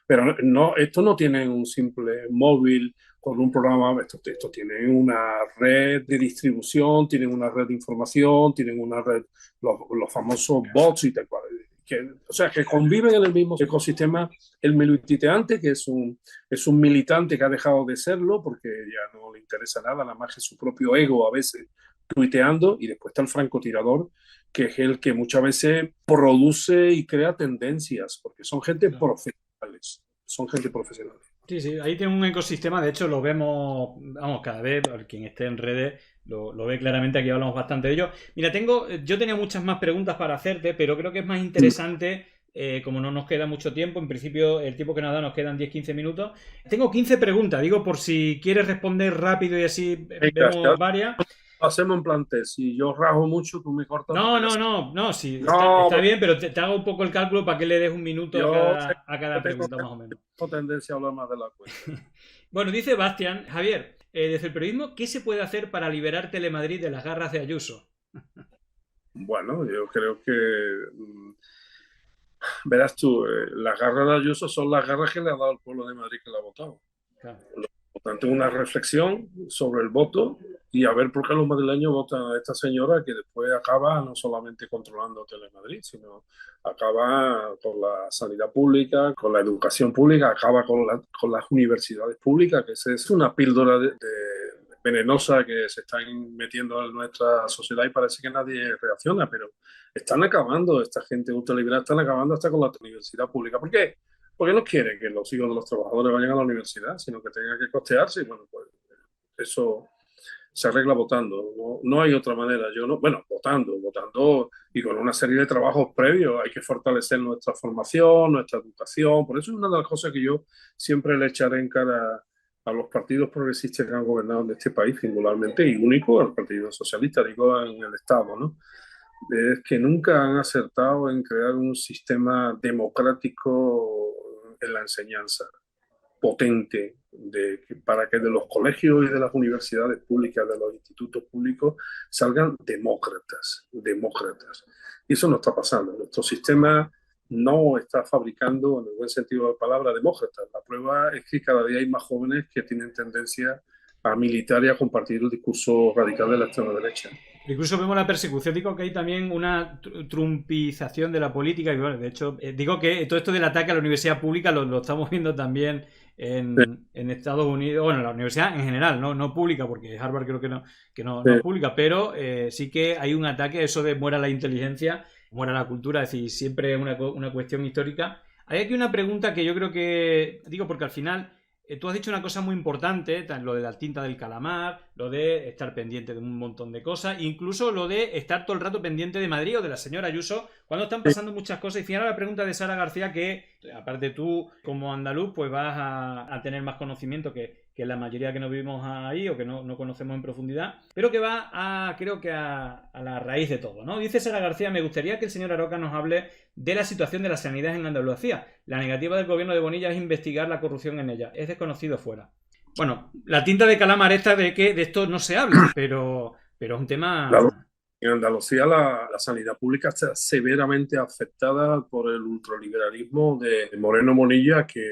Pero no, esto no tiene un simple móvil con un programa, esto tienen una red de distribución, tienen una red de información, tienen una red, los famosos bots y tal cual. O sea, que conviven en el mismo ecosistema. El milituiteante, que es un militante que ha dejado de serlo porque ya no le interesa nada, nada más que su propio ego a veces tuiteando, y después está el francotirador, que es el que muchas veces produce y crea tendencias, porque son gente profesionales, son gente profesional. Sí, sí, ahí tiene un ecosistema, de hecho lo vemos, vamos, cada vez, quien esté en redes lo ve claramente, aquí hablamos bastante de ello. Mira, yo tenía muchas más preguntas para hacerte, pero creo que es más interesante, como no nos queda mucho tiempo, en principio el tiempo que nos da nos quedan 10-15 minutos. Tengo 15 preguntas, digo, por si quieres responder rápido y así vemos varias. Hacemos un plan test. Si yo rajo mucho, tú me cortas. No, sí, está bien, pero te hago un poco el cálculo para que le des un minuto a cada pregunta, más o menos. Tengo tendencia a hablar más de la cuenta. Bueno, dice Bastián, Javier, desde el periodismo, ¿qué se puede hacer para liberar Telemadrid de las garras de Ayuso? Bueno, yo creo que, verás tú, las garras de Ayuso son las garras que le ha dado el pueblo de Madrid que la ha votado. Claro. Por tanto, una reflexión sobre el voto y a ver por qué los madrileños votan a esta señora que después acaba no solamente controlando Telemadrid, sino acaba con la sanidad pública, con la educación pública, acaba con las universidades públicas, que es una píldora venenosa que se está metiendo en nuestra sociedad y parece que nadie reacciona, pero están acabando, esta gente ultraliberal están acabando hasta con la universidad pública. ¿Por qué? Porque no quiere que los hijos de los trabajadores vayan a la universidad, sino que tengan que costearse. Y bueno, pues eso se arregla votando. No, no hay otra manera. Yo no, bueno, votando y con una serie de trabajos previos. Hay que fortalecer nuestra formación, nuestra educación. Por eso es una de las cosas que yo siempre le echaré en cara a los partidos progresistas que han gobernado en este país, singularmente, y único al Partido Socialista, digo, en el Estado, ¿no? Es que nunca han acertado en crear un sistema democrático en la enseñanza potente para que de los colegios y de las universidades públicas, de los institutos públicos, salgan demócratas. Y eso no está pasando. Nuestro sistema no está fabricando, en el buen sentido de la palabra, demócratas. La prueba es que cada día hay más jóvenes que tienen tendencia a militar y a compartir el discurso radical de la extrema derecha. Incluso vemos la persecución, digo que hay también una trumpización de la política, y bueno, de hecho, digo que todo esto del ataque a la universidad pública lo estamos viendo también Sí, en Estados Unidos, bueno, la universidad en general, no pública, porque Harvard creo que no es sí. pública, pero sí que hay un ataque a eso de muera la inteligencia, muera la cultura, es decir, siempre es una cuestión histórica. Hay aquí una pregunta que yo creo que, digo, porque al final tú has dicho una cosa muy importante, lo de la tinta del calamar, lo de estar pendiente de un montón de cosas, incluso lo de estar todo el rato pendiente de Madrid o de la señora Ayuso, cuando están pasando muchas cosas. Y final la pregunta de Sara García, que aparte tú como andaluz, pues vas a tener más conocimiento que la mayoría que no vivimos ahí o que no conocemos en profundidad, pero que va creo que a la raíz de todo, ¿no? Dice Sara García: me gustaría que el señor Aroca nos hable de la situación de la sanidad en Andalucía. La negativa del gobierno de Bonilla es investigar la corrupción en ella. Es desconocido fuera. Bueno, la tinta de calamar esta de que de esto no se habla, pero es un Claro, tema... en Andalucía la sanidad pública está severamente afectada por el ultraliberalismo de Moreno Monilla, que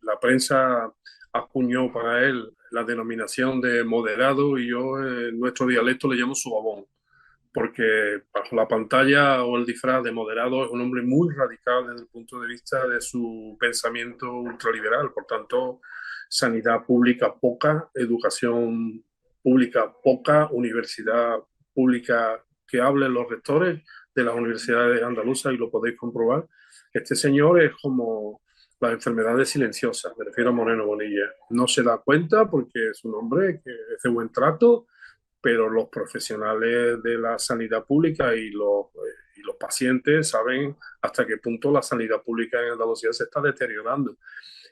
la prensa acuñó para él la denominación de moderado y yo en nuestro dialecto le llamo subabón, porque bajo la pantalla o el disfraz de moderado es un hombre muy radical desde el punto de vista de su pensamiento ultraliberal. Por tanto, sanidad pública poca, educación pública poca, universidad pública que hablen los rectores de las universidades andaluzas y lo podéis comprobar. Este señor es como las enfermedades silenciosas, me refiero a Moreno Bonilla. No se da cuenta porque es un hombre que es de buen trato, pero los profesionales de la sanidad pública y los pacientes saben hasta qué punto la sanidad pública en Andalucía se está deteriorando.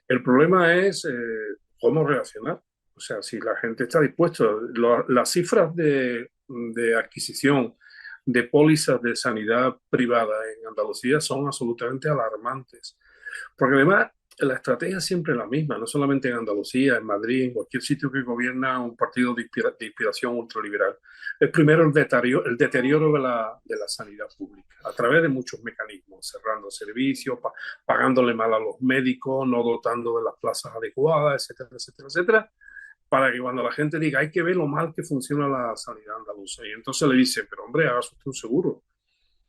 El problema es cómo reaccionar. O sea, si la gente está dispuesta, las cifras de adquisición de pólizas de sanidad privada en Andalucía son absolutamente alarmantes. Porque además la estrategia es siempre la misma, no solamente en Andalucía, en Madrid, en cualquier sitio que gobierna un partido de inspiración ultraliberal. Es primero el deterioro de la sanidad pública, a través de muchos mecanismos, cerrando servicios, pagándole mal a los médicos, no dotando de las plazas adecuadas, etcétera, etcétera, etcétera, para que cuando la gente diga, hay que ver lo mal que funciona la sanidad andaluza. Y entonces le dicen, pero hombre, haga usted un seguro.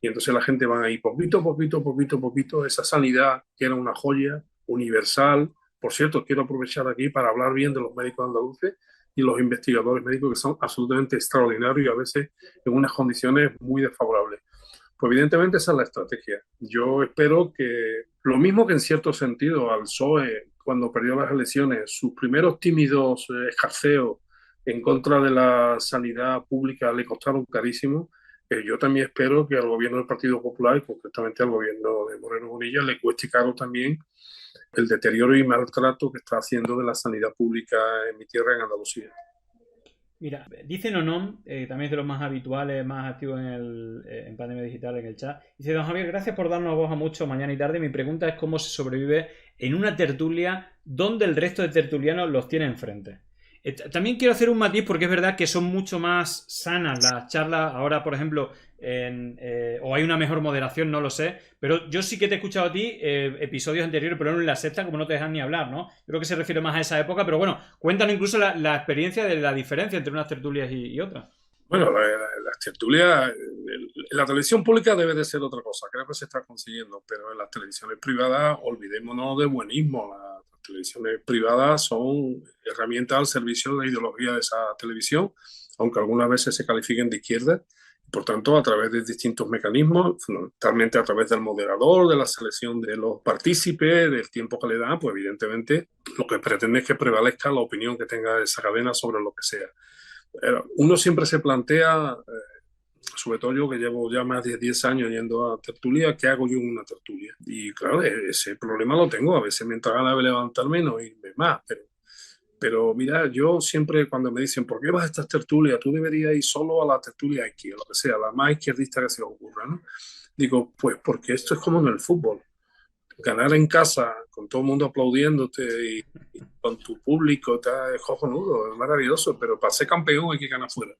Y entonces la gente va ahí poquito, esa sanidad que era una joya universal. Por cierto, quiero aprovechar aquí para hablar bien de los médicos andaluces y los investigadores médicos que son absolutamente extraordinarios y a veces en unas condiciones muy desfavorables. Pues evidentemente esa es la estrategia. Yo espero que lo mismo que en cierto sentido al PSOE cuando perdió las elecciones, sus primeros tímidos escarceos en contra de la sanidad pública le costaron carísimo. Yo también espero que al gobierno del Partido Popular y concretamente al gobierno de Moreno Bonilla le cueste caro también el deterioro y maltrato que está haciendo de la sanidad pública en mi tierra, en Andalucía. Mira, dice Nonom, también es de los más habituales, más activos en Pandemia Digital, en el chat. Dice: don Javier, gracias por darnos voz a mucho mañana y tarde. Mi pregunta es cómo se sobrevive en una tertulia donde el resto de tertulianos los tiene enfrente. También quiero hacer un matiz porque es verdad que son mucho más sanas las charlas. Ahora, por ejemplo, o hay una mejor moderación, no lo sé. Pero yo sí que te he escuchado a ti episodios anteriores, pero no en la sexta, como no te dejan ni hablar, ¿no? Creo que se refiere más a esa época. Pero bueno, cuéntanos incluso la experiencia de la diferencia entre unas tertulias y otras. Bueno, las tertulias, la televisión pública debe de ser otra cosa, creo que se está consiguiendo, pero en las televisiones privadas, olvidémonos de buenismo, las televisiones privadas son herramientas al servicio de la ideología de esa televisión, aunque algunas veces se califiquen de izquierda, por tanto, a través de distintos mecanismos, fundamentalmente a través del moderador, de la selección de los partícipes, del tiempo que le dan, pues evidentemente lo que pretende es que prevalezca la opinión que tenga esa cadena sobre lo que sea. Uno siempre se plantea, sobre todo yo que llevo ya más de 10 años yendo a tertulia, ¿qué hago yo en una tertulia? Y claro, ese problema lo tengo, a veces me entra ganas de levantarme y no irme más, pero mira, yo siempre cuando me dicen, ¿por qué vas a estas tertulias? Tú deberías ir solo a la tertulia izquierda, lo que sea, la más izquierdista que se os ocurra, ¿no? Digo, pues porque esto es como en el fútbol. Ganar en casa, con todo el mundo aplaudiéndote y con tu público, está es cojonudo, es maravilloso, pero para ser campeón hay que ganar fuera.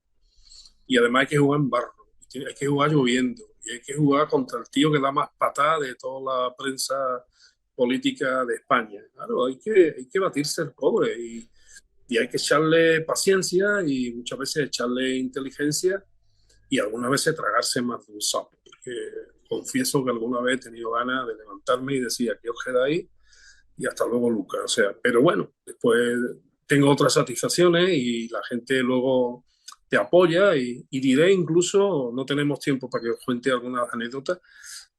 Y además hay que jugar en barro, hay que jugar lloviendo, y hay que jugar contra el tío que da más patada de toda la prensa política de España. Claro, hay que batirse el cobre y hay que echarle paciencia y muchas veces echarle inteligencia y algunas veces tragarse más de un sapo. Porque confieso que alguna vez he tenido ganas de levantarme y decir, aquí os quedáis y hasta luego, Lucas. O sea, pero bueno, después tengo otras satisfacciones y la gente luego te apoya y diré incluso, no tenemos tiempo para que os cuente algunas anécdotas,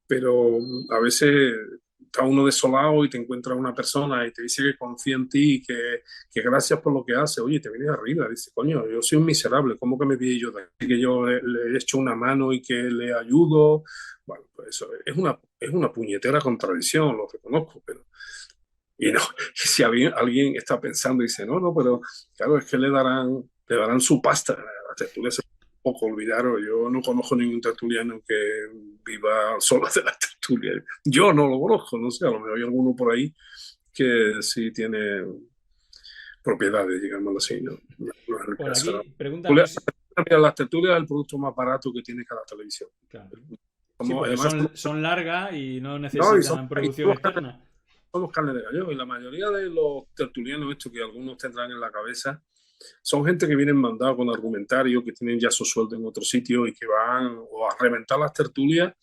pero a veces está uno desolado y te encuentras una persona y te dice que confía en ti y que gracias por lo que hace. Oye, te vienes arriba. Dice, coño, yo soy un miserable. ¿Cómo que me pide yo de aquí? Que yo le he hecho una mano y que le ayudo. Bueno, pues eso es una puñetera contradicción, lo reconozco, pero... Y no, si alguien está pensando y dice, no, no, pero claro, es que le darán su pasta. La tertulia se un poco olvidaron. Yo no conozco ningún tertuliano que viva solo de la tertulia. Yo no lo conozco, no sé, a lo mejor hay alguno por ahí que sí tiene propiedades, digamos así, ¿no? No, no es el Por caso. aquí, pregunta Music. Las tertulias es el producto más barato que tiene cada televisión. Claro. Sí, Como, porque además, son largas y no no, necesitan producción externa. somos carne de gallo y la mayoría de los tertulianos, estos que algunos tendrán en la cabeza, son gente que vienen mandados con argumentario, que tienen ya su sueldo en otro sitio y que van o a reventar las tertulias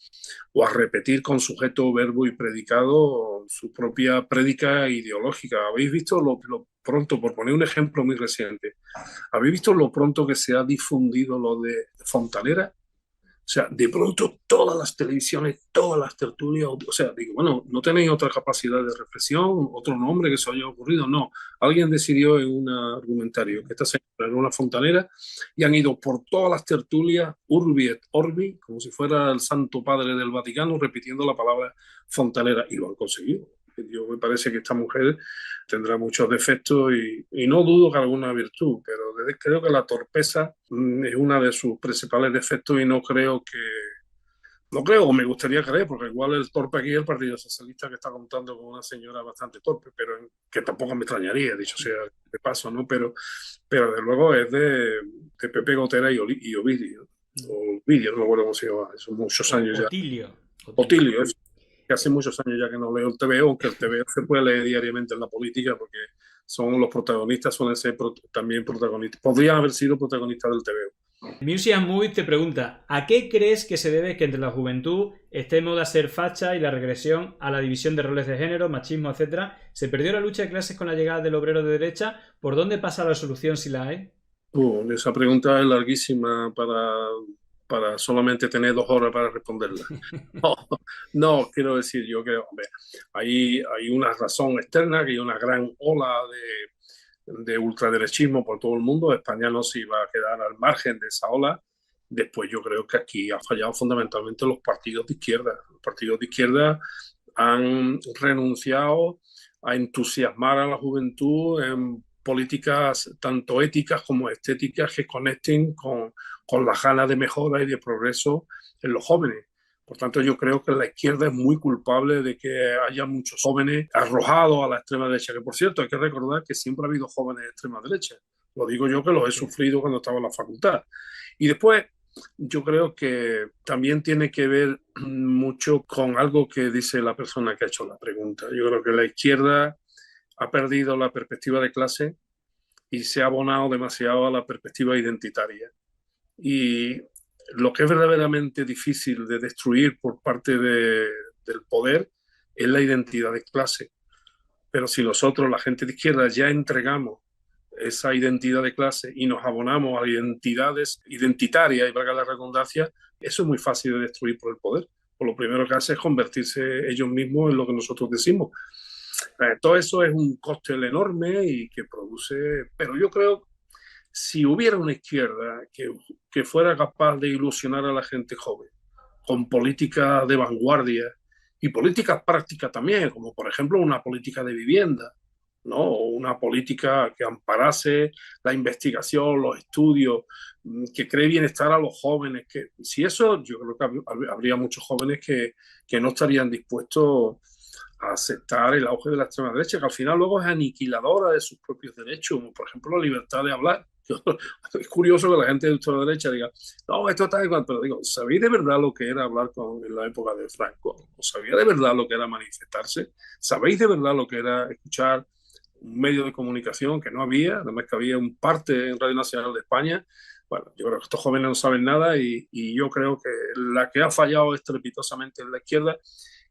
o a repetir con sujeto, verbo y predicado su propia prédica ideológica. ¿Habéis visto lo pronto, por poner un ejemplo muy reciente, habéis visto lo pronto que se ha difundido lo de Fontanera? O sea, de pronto todas las televisiones, todas las tertulias, o sea, digo, bueno, ¿no tenéis otra capacidad de reflexión, otro nombre que se haya ocurrido? No, alguien decidió en un argumentario que esta señora era una fontanera y han ido por todas las tertulias, urbi et orbi, como si fuera el Santo Padre del Vaticano, repitiendo la palabra fontanera y lo han conseguido. Yo me parece que esta mujer tendrá muchos defectos y no dudo que alguna virtud, pero creo que la torpeza es una de sus principales defectos y no creo, o me gustaría creer, porque igual el torpe aquí es el Partido Socialista que está contando con una señora bastante torpe, pero que tampoco me extrañaría, dicho sea de paso, ¿no? Pero de luego es de Pepe Gotera y Ovidio, o Ovidio, no me acuerdo cómo se llama, son muchos años ya. Otilio, que hace muchos años ya que no leo el TVO, aunque el TVO se puede leer diariamente en la política porque son los protagonistas, suelen ser también protagonistas. Podrían haber sido protagonistas del TVO. Music Movie te pregunta, ¿a qué crees que se debe que entre la juventud esté en moda ser facha y la regresión a la división de roles de género, machismo, etcétera? ¿Se perdió la lucha de clases con la llegada del obrero de derecha? ¿Por dónde pasa la solución si la hay? Esa pregunta es larguísima para solamente tener 2 horas para responderla. No, no, quiero decir, yo creo, hombre, hay una razón externa, que hay una gran ola de ultraderechismo por todo el mundo. España no se iba a quedar al margen de esa ola. Después yo creo que aquí ha fallado fundamentalmente los partidos de izquierda. Los partidos de izquierda han renunciado a entusiasmar a la juventud en políticas tanto éticas como estéticas que conecten con las ganas de mejora y de progreso en los jóvenes. Por tanto, yo creo que la izquierda es muy culpable de que haya muchos jóvenes arrojados a la extrema derecha, que por cierto hay que recordar que siempre ha habido jóvenes de extrema derecha. Lo digo yo que lo he sufrido cuando estaba en la facultad. Y después, yo creo que también tiene que ver mucho con algo que dice la persona que ha hecho la pregunta. Yo creo que la izquierda ha perdido la perspectiva de clase y se ha abonado demasiado a la perspectiva identitaria. Y lo que es verdaderamente difícil de destruir por parte del poder es la identidad de clase. Pero si nosotros, la gente de izquierda, ya entregamos esa identidad de clase y nos abonamos a identidades identitarias, y valga la redundancia, eso es muy fácil de destruir por el poder. Pues lo primero que hace es convertirse ellos mismos en lo que nosotros decimos. Todo eso es un coste enorme y que produce, pero yo creo, si hubiera una izquierda que fuera capaz de ilusionar a la gente joven con políticas de vanguardia y políticas prácticas también, como por ejemplo una política de vivienda, ¿no? O una política que amparase la investigación, los estudios, que cree bienestar a los jóvenes. Que, si eso, yo creo que habría muchos jóvenes que no estarían dispuestos a aceptar el auge de la extrema derecha, que al final luego es aniquiladora de sus propios derechos, como por ejemplo la libertad de hablar. Es curioso que la gente de extrema derecha diga, no, esto está igual, pero digo, ¿sabéis de verdad lo que era hablar en la época de Franco? ¿O sabía de verdad lo que era manifestarse? ¿Sabéis de verdad lo que era escuchar un medio de comunicación que no había, además que había un parte en Radio Nacional de España? Bueno, yo creo que estos jóvenes no saben nada y yo creo que la que ha fallado estrepitosamente es la izquierda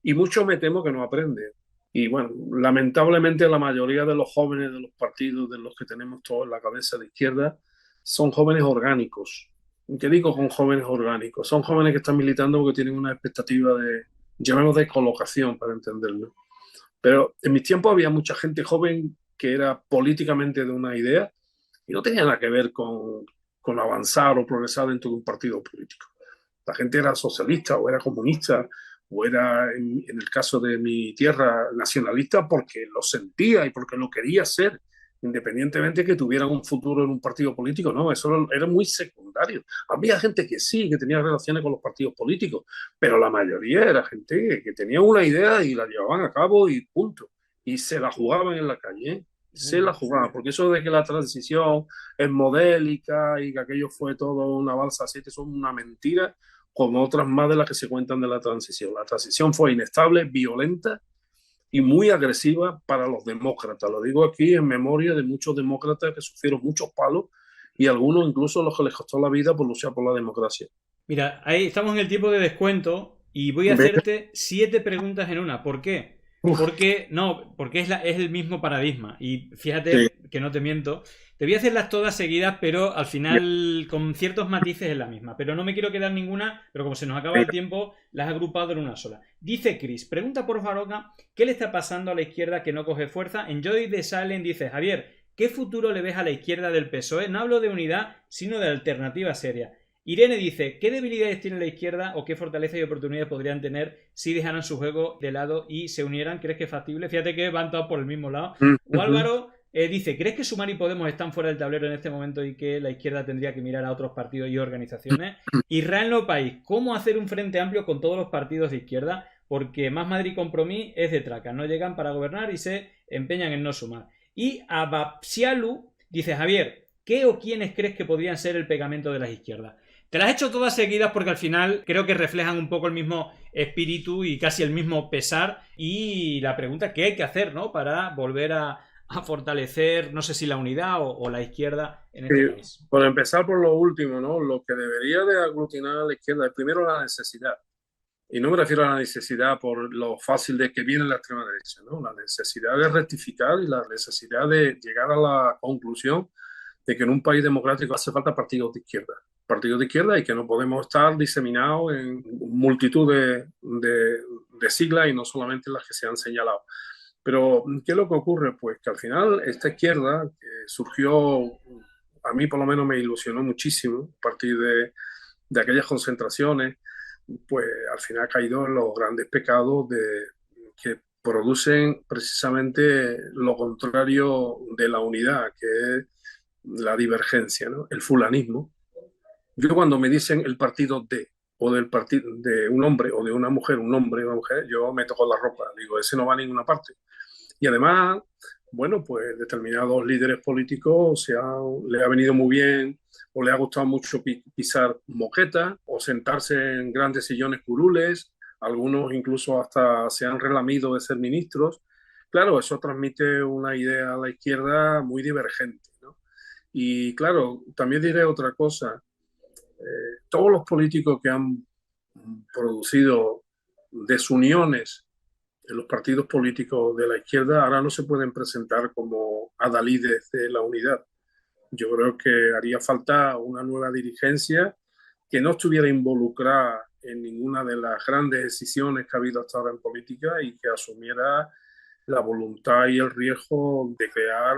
y mucho me temo que no aprende. Y bueno, lamentablemente la mayoría de los jóvenes de los partidos de los que tenemos todos en la cabeza de izquierda son jóvenes orgánicos. ¿Qué digo con jóvenes orgánicos? Son jóvenes que están militando porque tienen una expectativa de, llamémoslo de colocación para entenderlo. Pero en mis tiempos había mucha gente joven que era políticamente de una idea y no tenía nada que ver con avanzar o progresar dentro de un partido político. La gente era socialista o era comunista o era, en el caso de mi tierra, nacionalista porque lo sentía y porque lo quería ser, independientemente de que tuvieran un futuro en un partido político. No, eso era muy secundario. Había gente que sí, que tenía relaciones con los partidos políticos, pero la mayoría era gente que tenía una idea y la llevaban a cabo y punto. Y se la jugaban en la calle, ¿eh? Se la jugaban, porque eso de que la transición es modélica y que aquello fue todo una balsa así, que son una mentira, como otras más de las que se cuentan de la transición. La transición fue inestable, violenta y muy agresiva para los demócratas. Lo digo aquí en memoria de muchos demócratas que sufrieron muchos palos y algunos incluso los que les costó la vida por luchar por la democracia. Mira, ahí estamos en el tiempo de descuento y voy a hacerte 7 preguntas en una. ¿Por qué? Uf, Porque es el mismo paradigma. Y sí, fíjate que no te miento. Te voy a hacerlas todas seguidas, pero al final con ciertos matices es la misma. Pero no me quiero quedar ninguna, pero como se nos acaba el tiempo, las he agrupado en una sola. Dice Chris, pregunta por Faroca, ¿qué le está pasando a la izquierda que no coge fuerza? En Joy de Silent dice, Javier, ¿qué futuro le ves a la izquierda del PSOE? No hablo de unidad, sino de alternativa seria. Irene dice, ¿qué debilidades tiene la izquierda o qué fortalezas y oportunidades podrían tener si dejaran su juego de lado y se unieran? ¿Crees que es factible? Fíjate que van todos por el mismo lado. O Álvaro dice, ¿crees que Sumar y Podemos están fuera del tablero en este momento y que la izquierda tendría que mirar a otros partidos y organizaciones? Israel No País, ¿cómo hacer un frente amplio con todos los partidos de izquierda? Porque Más Madrid Compromís es de traca, no llegan para gobernar y se empeñan en no sumar. Y Abapsialu dice, Javier, ¿qué o quiénes crees que podrían ser el pegamento de las izquierdas? Te las he hecho todas seguidas porque al final creo que reflejan un poco el mismo espíritu y casi el mismo pesar y la pregunta que hay que hacer, ¿no? Para volver a fortalecer, no sé si la unidad o la izquierda en este país. por empezar por lo último, ¿no? Lo que debería de aglutinar a la izquierda es primero la necesidad. Y no me refiero a la necesidad por lo fácil de que viene la extrema derecha, ¿no? La necesidad de rectificar y la necesidad de llegar a la conclusión de que en un país democrático hace falta partidos de izquierda y que no podemos estar diseminados en multitud de siglas y no solamente las que se han señalado. Pero, ¿qué es lo que ocurre? Pues que al final esta izquierda que surgió, a mí por lo menos me ilusionó muchísimo a partir de aquellas concentraciones, pues al final ha caído en los grandes pecados que producen precisamente lo contrario de la unidad, que es la divergencia, ¿no? El fulanismo. Yo cuando me dicen el partido de, o del partido de un hombre o de una mujer, un hombre o una mujer, yo me toco la ropa, digo, ese no va a ninguna parte. Y además bueno, pues determinados líderes políticos le ha venido muy bien o le ha gustado mucho pisar moqueta o sentarse en grandes sillones curules, algunos incluso hasta se han relamido de ser ministros. Claro, eso transmite una idea a la izquierda muy divergente, ¿no? Y claro, también diré otra cosa. Todos los políticos que han producido desuniones en los partidos políticos de la izquierda ahora no se pueden presentar como adalides de la unidad. Yo creo que haría falta una nueva dirigencia que no estuviera involucrada en ninguna de las grandes decisiones que ha habido hasta ahora en política y que asumiera la voluntad y el riesgo de crear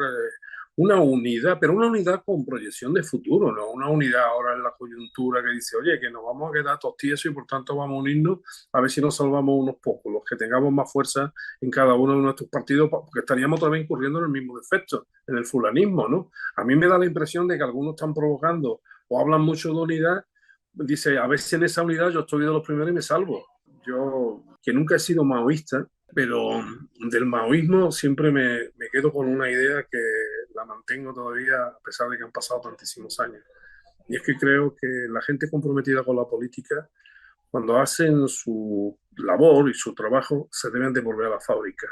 una unidad, pero una unidad con proyección de futuro, no una unidad ahora en la coyuntura que dice, oye, que nos vamos a quedar todos tiesos y por tanto vamos a unirnos a ver si nos salvamos unos pocos, los que tengamos más fuerza en cada uno de nuestros partidos, porque estaríamos otra vez incurriendo en el mismo defecto, en el fulanismo, ¿no? A mí me da la impresión de que algunos están provocando o hablan mucho de unidad, dice, a ver si en esa unidad yo estoy de los primeros y me salvo. Yo, que nunca he sido maoísta, pero del maoísmo siempre me quedo con una idea que la mantengo todavía a pesar de que han pasado tantísimos años. Y es que creo que la gente comprometida con la política, cuando hacen su labor y su trabajo, se deben de volver a la fábrica.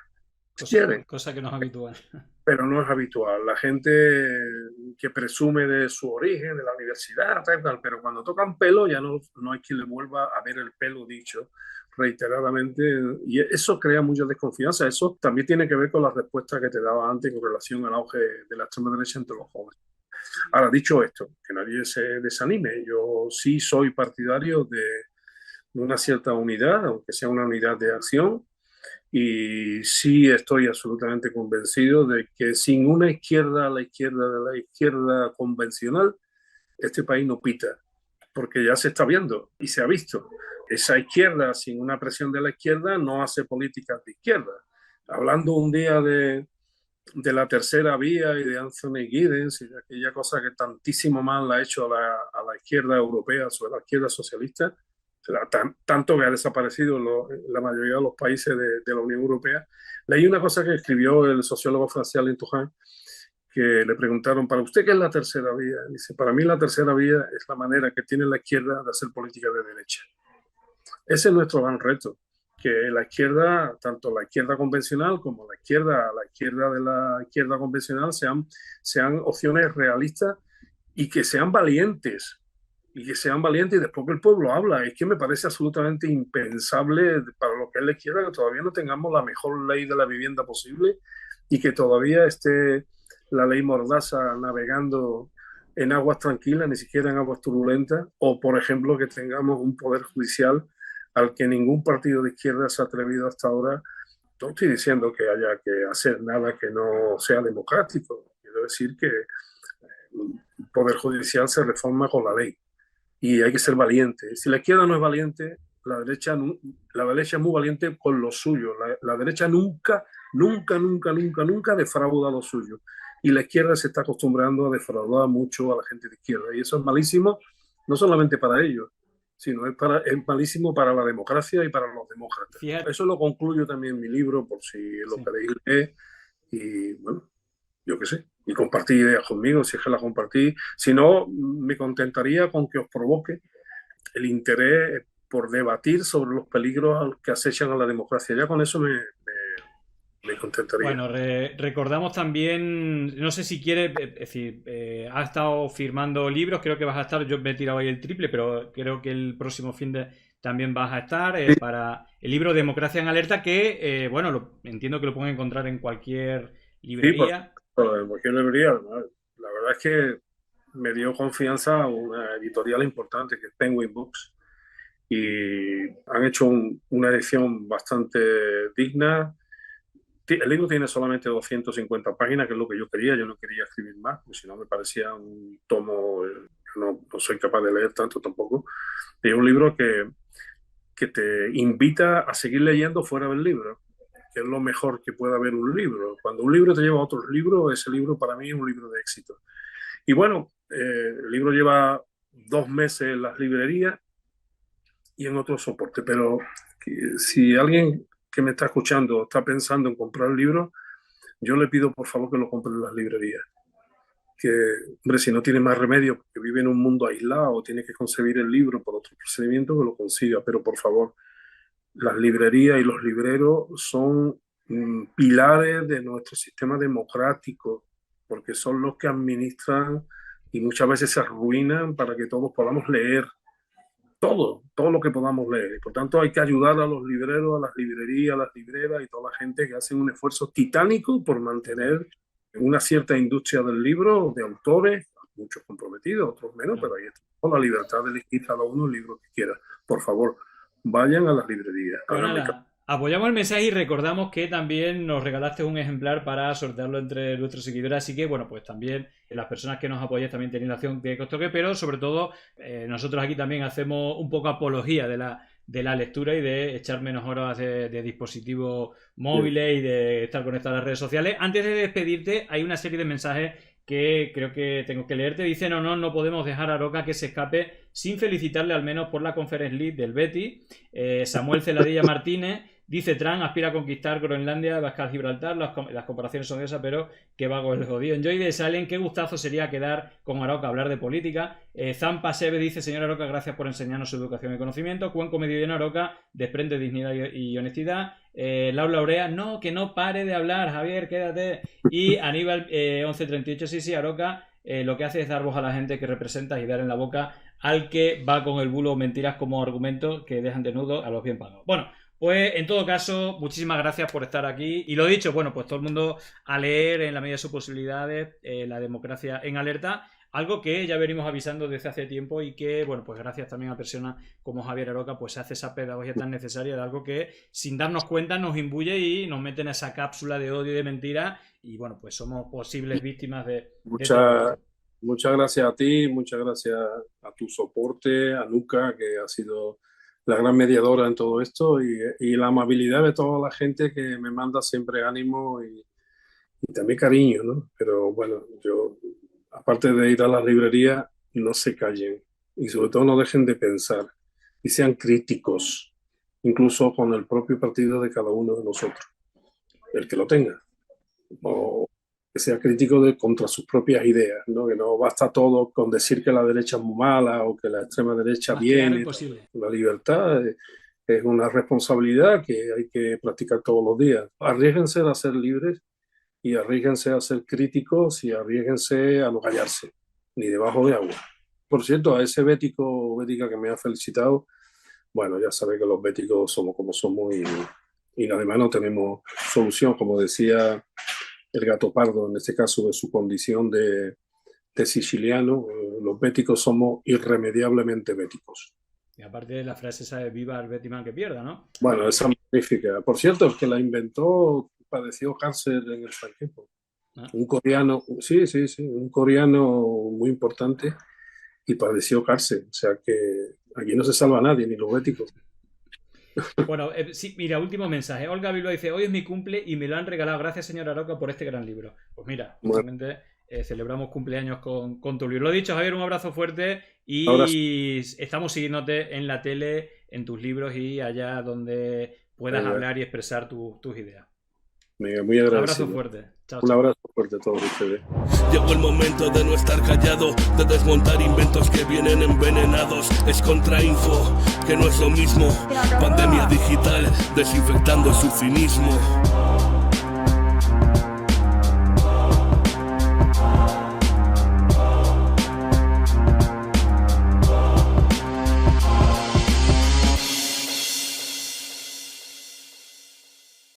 Cosa que no es habitual. Pero no es habitual. La gente que presume de su origen, de la universidad, tal, pero cuando tocan pelo ya no hay quien le vuelva a ver el pelo dicho reiteradamente, y eso crea mucha desconfianza. Eso también tiene que ver con la respuesta que te daba antes con relación al auge de la extrema derecha entre los jóvenes. Ahora, dicho esto, que nadie se desanime, yo sí soy partidario de una cierta unidad, aunque sea una unidad de acción, y sí estoy absolutamente convencido de que sin una izquierda a la izquierda de la izquierda convencional, este país no pita, porque ya se está viendo y se ha visto. Esa izquierda sin una presión de la izquierda no hace políticas de izquierda. Hablando un día de la tercera vía y de Anthony Giddens y de aquella cosa que tantísimo mal ha hecho a la izquierda europea sobre la izquierda socialista, tanto que ha desaparecido la mayoría de los países de la Unión Europea. Leí una cosa que escribió el sociólogo francés Alain Touraine, que le preguntaron, ¿para usted qué es la tercera vía? Dice, para mí la tercera vía es la manera que tiene la izquierda de hacer política de derecha. Ese es nuestro gran reto, que la izquierda, tanto la izquierda convencional como la izquierda de la izquierda convencional sean opciones realistas y que sean valientes. Y que sean valientes y después que el pueblo habla. Es que me parece absolutamente impensable para lo que es la izquierda que todavía no tengamos la mejor ley de la vivienda posible y que todavía esté la ley Mordaza navegando en aguas tranquilas, ni siquiera en aguas turbulentas, o por ejemplo que tengamos un poder judicial al que ningún partido de izquierda se ha atrevido hasta ahora. No estoy diciendo que haya que hacer nada que no sea democrático, quiero decir que el poder judicial se reforma con la ley y hay que ser valiente. Si la izquierda no es valiente, la derecha es muy valiente con lo suyo. La derecha nunca defrauda lo suyo. Y la izquierda se está acostumbrando a defraudar mucho a la gente de izquierda. Y eso es malísimo, no solamente para ellos, sino es malísimo para la democracia y para los demócratas. Fíjate. Eso lo concluyo también en mi libro, por si lo queréis leer. Y bueno, yo qué sé, y compartir ideas conmigo, si es que las compartí. Si no, me contentaría con que os provoque el interés por debatir sobre los peligros que acechan a la democracia. Ya con eso me contentaría. Bueno, recordamos también, no sé si quiere, es decir, ha estado firmando libros, creo que vas a estar, yo me he tirado ahí el triple, pero creo que el próximo fin de también vas a estar para el libro Democracia en Alerta, que, bueno, entiendo que lo pueden encontrar en cualquier librería. Sí, por cualquier librería. La verdad es que me dio confianza una editorial importante que es Penguin Books y han hecho una edición bastante digna. El libro tiene solamente 250 páginas, que es lo que yo quería. Yo no quería escribir más, porque si no me parecía un tomo, no soy capaz de leer tanto tampoco. Es un libro que te invita a seguir leyendo fuera del libro, que es lo mejor que puede haber un libro. Cuando un libro te lleva a otros libros, ese libro para mí es un libro de éxito. Y bueno, el libro lleva 2 meses en las librerías y en otros soportes, pero si alguien que me está escuchando está pensando en comprar el libro, yo le pido por favor que lo compren en las librerías. Que, hombre, si no tiene más remedio, porque vive en un mundo aislado, tiene que concebir el libro por otro procedimiento, que lo consiga. Pero por favor, las librerías y los libreros son pilares de nuestro sistema democrático, porque son los que administran y muchas veces se arruinan para que todos podamos leer todo lo que podamos leer. Y por tanto hay que ayudar a los libreros, a las librerías, a las libreras y toda la gente que hace un esfuerzo titánico por mantener una cierta industria del libro, de autores, muchos comprometidos, otros menos, pero ahí está con la libertad de elegir cada uno el libro que quiera. Por favor, vayan a las librerías. Apoyamos el mensaje y recordamos que también nos regalaste un ejemplar para sortearlo entre nuestros seguidores, así que bueno, pues también las personas que nos apoyáis también tenéis la opción de que os toque, pero sobre todo nosotros aquí también hacemos un poco apología de la lectura y de echar menos horas de dispositivos móviles y de estar conectados a las redes sociales. Antes de despedirte, hay una serie de mensajes que creo que tengo que leerte. Dice, no podemos dejar a Aroca que se escape sin felicitarle al menos por la Conference League del Betis. Samuel Celadilla Martínez dice, Trump aspira a conquistar Groenlandia, Bascar Gibraltar, las comparaciones son esas, pero que vago el jodido. Enjoy de Salen, qué gustazo sería quedar con Aroca a hablar de política. Zampa Sebe dice, señor Aroca, gracias por enseñarnos su educación y conocimiento. Cuenco Mediodía Aroca, desprende dignidad y honestidad. Laura Aurea, no, que no pare de hablar, Javier, quédate. Y Aníbal 1138, sí, Aroca, lo que hace es dar voz a la gente que representa y dar en la boca al que va con el bulo o mentiras como argumento que dejan desnudo a los bien pagados. Bueno, pues en todo caso, muchísimas gracias por estar aquí. Y lo dicho, bueno, pues todo el mundo a leer en la medida de sus posibilidades La democracia en alerta. Algo que ya venimos avisando desde hace tiempo y que, bueno, pues gracias también a personas como Javier Aroca, pues se hace esa pedagogía tan necesaria de algo que sin darnos cuenta nos imbuye y nos mete en esa cápsula de odio y de mentira y, bueno, pues somos posibles víctimas de Muchas gracias a ti, muchas gracias a tu soporte, a Nuca, que ha sido la gran mediadora en todo esto y la amabilidad de toda la gente que me manda siempre ánimo y también cariño, ¿no? Pero bueno, yo... aparte de ir a la librería, no se callen y sobre todo no dejen de pensar y sean críticos, incluso con el propio partido de cada uno de nosotros, el que lo tenga, o que sea crítico contra sus propias ideas, ¿no? Que no basta todo con decir que la derecha es muy mala o que la extrema derecha viene. La libertad es una responsabilidad que hay que practicar todos los días. Arriésguense a ser libres y arriésguense a ser críticos y arriésguense a no callarse, ni debajo de agua. Por cierto, a ese bética que me ha felicitado, bueno, ya sabe que los béticos somos como somos y además no tenemos solución, como decía el Gato Pardo, en este caso de su condición de siciliano, los béticos somos irremediablemente béticos. Y aparte de la frase esa de viva el bétiman que pierda, ¿no? Bueno, esa es magnífica. Por cierto, el que la inventó padeció cáncer en el franquismo. Un coreano, sí, un coreano muy importante y padeció cáncer. O sea que aquí no se salva nadie, ni los béticos. Bueno, sí, mira, último mensaje. Olga Bilbao dice, hoy es mi cumple y me lo han regalado. Gracias, señora Aroca, por este gran libro. Pues mira, justamente celebramos cumpleaños con tu libro. Lo dicho, Javier, un abrazo fuerte y estamos siguiéndote en la tele, en tus libros y allá donde puedas hablar y expresar tus ideas. Venga, muy agradecido. Un abrazo fuerte. Chao, un abrazo fuerte a todos ustedes. Llegó el momento de no estar callado, de desmontar inventos que vienen envenenados. Es contrainfo, que no es lo mismo. Pandemia digital, desinfectando su cinismo.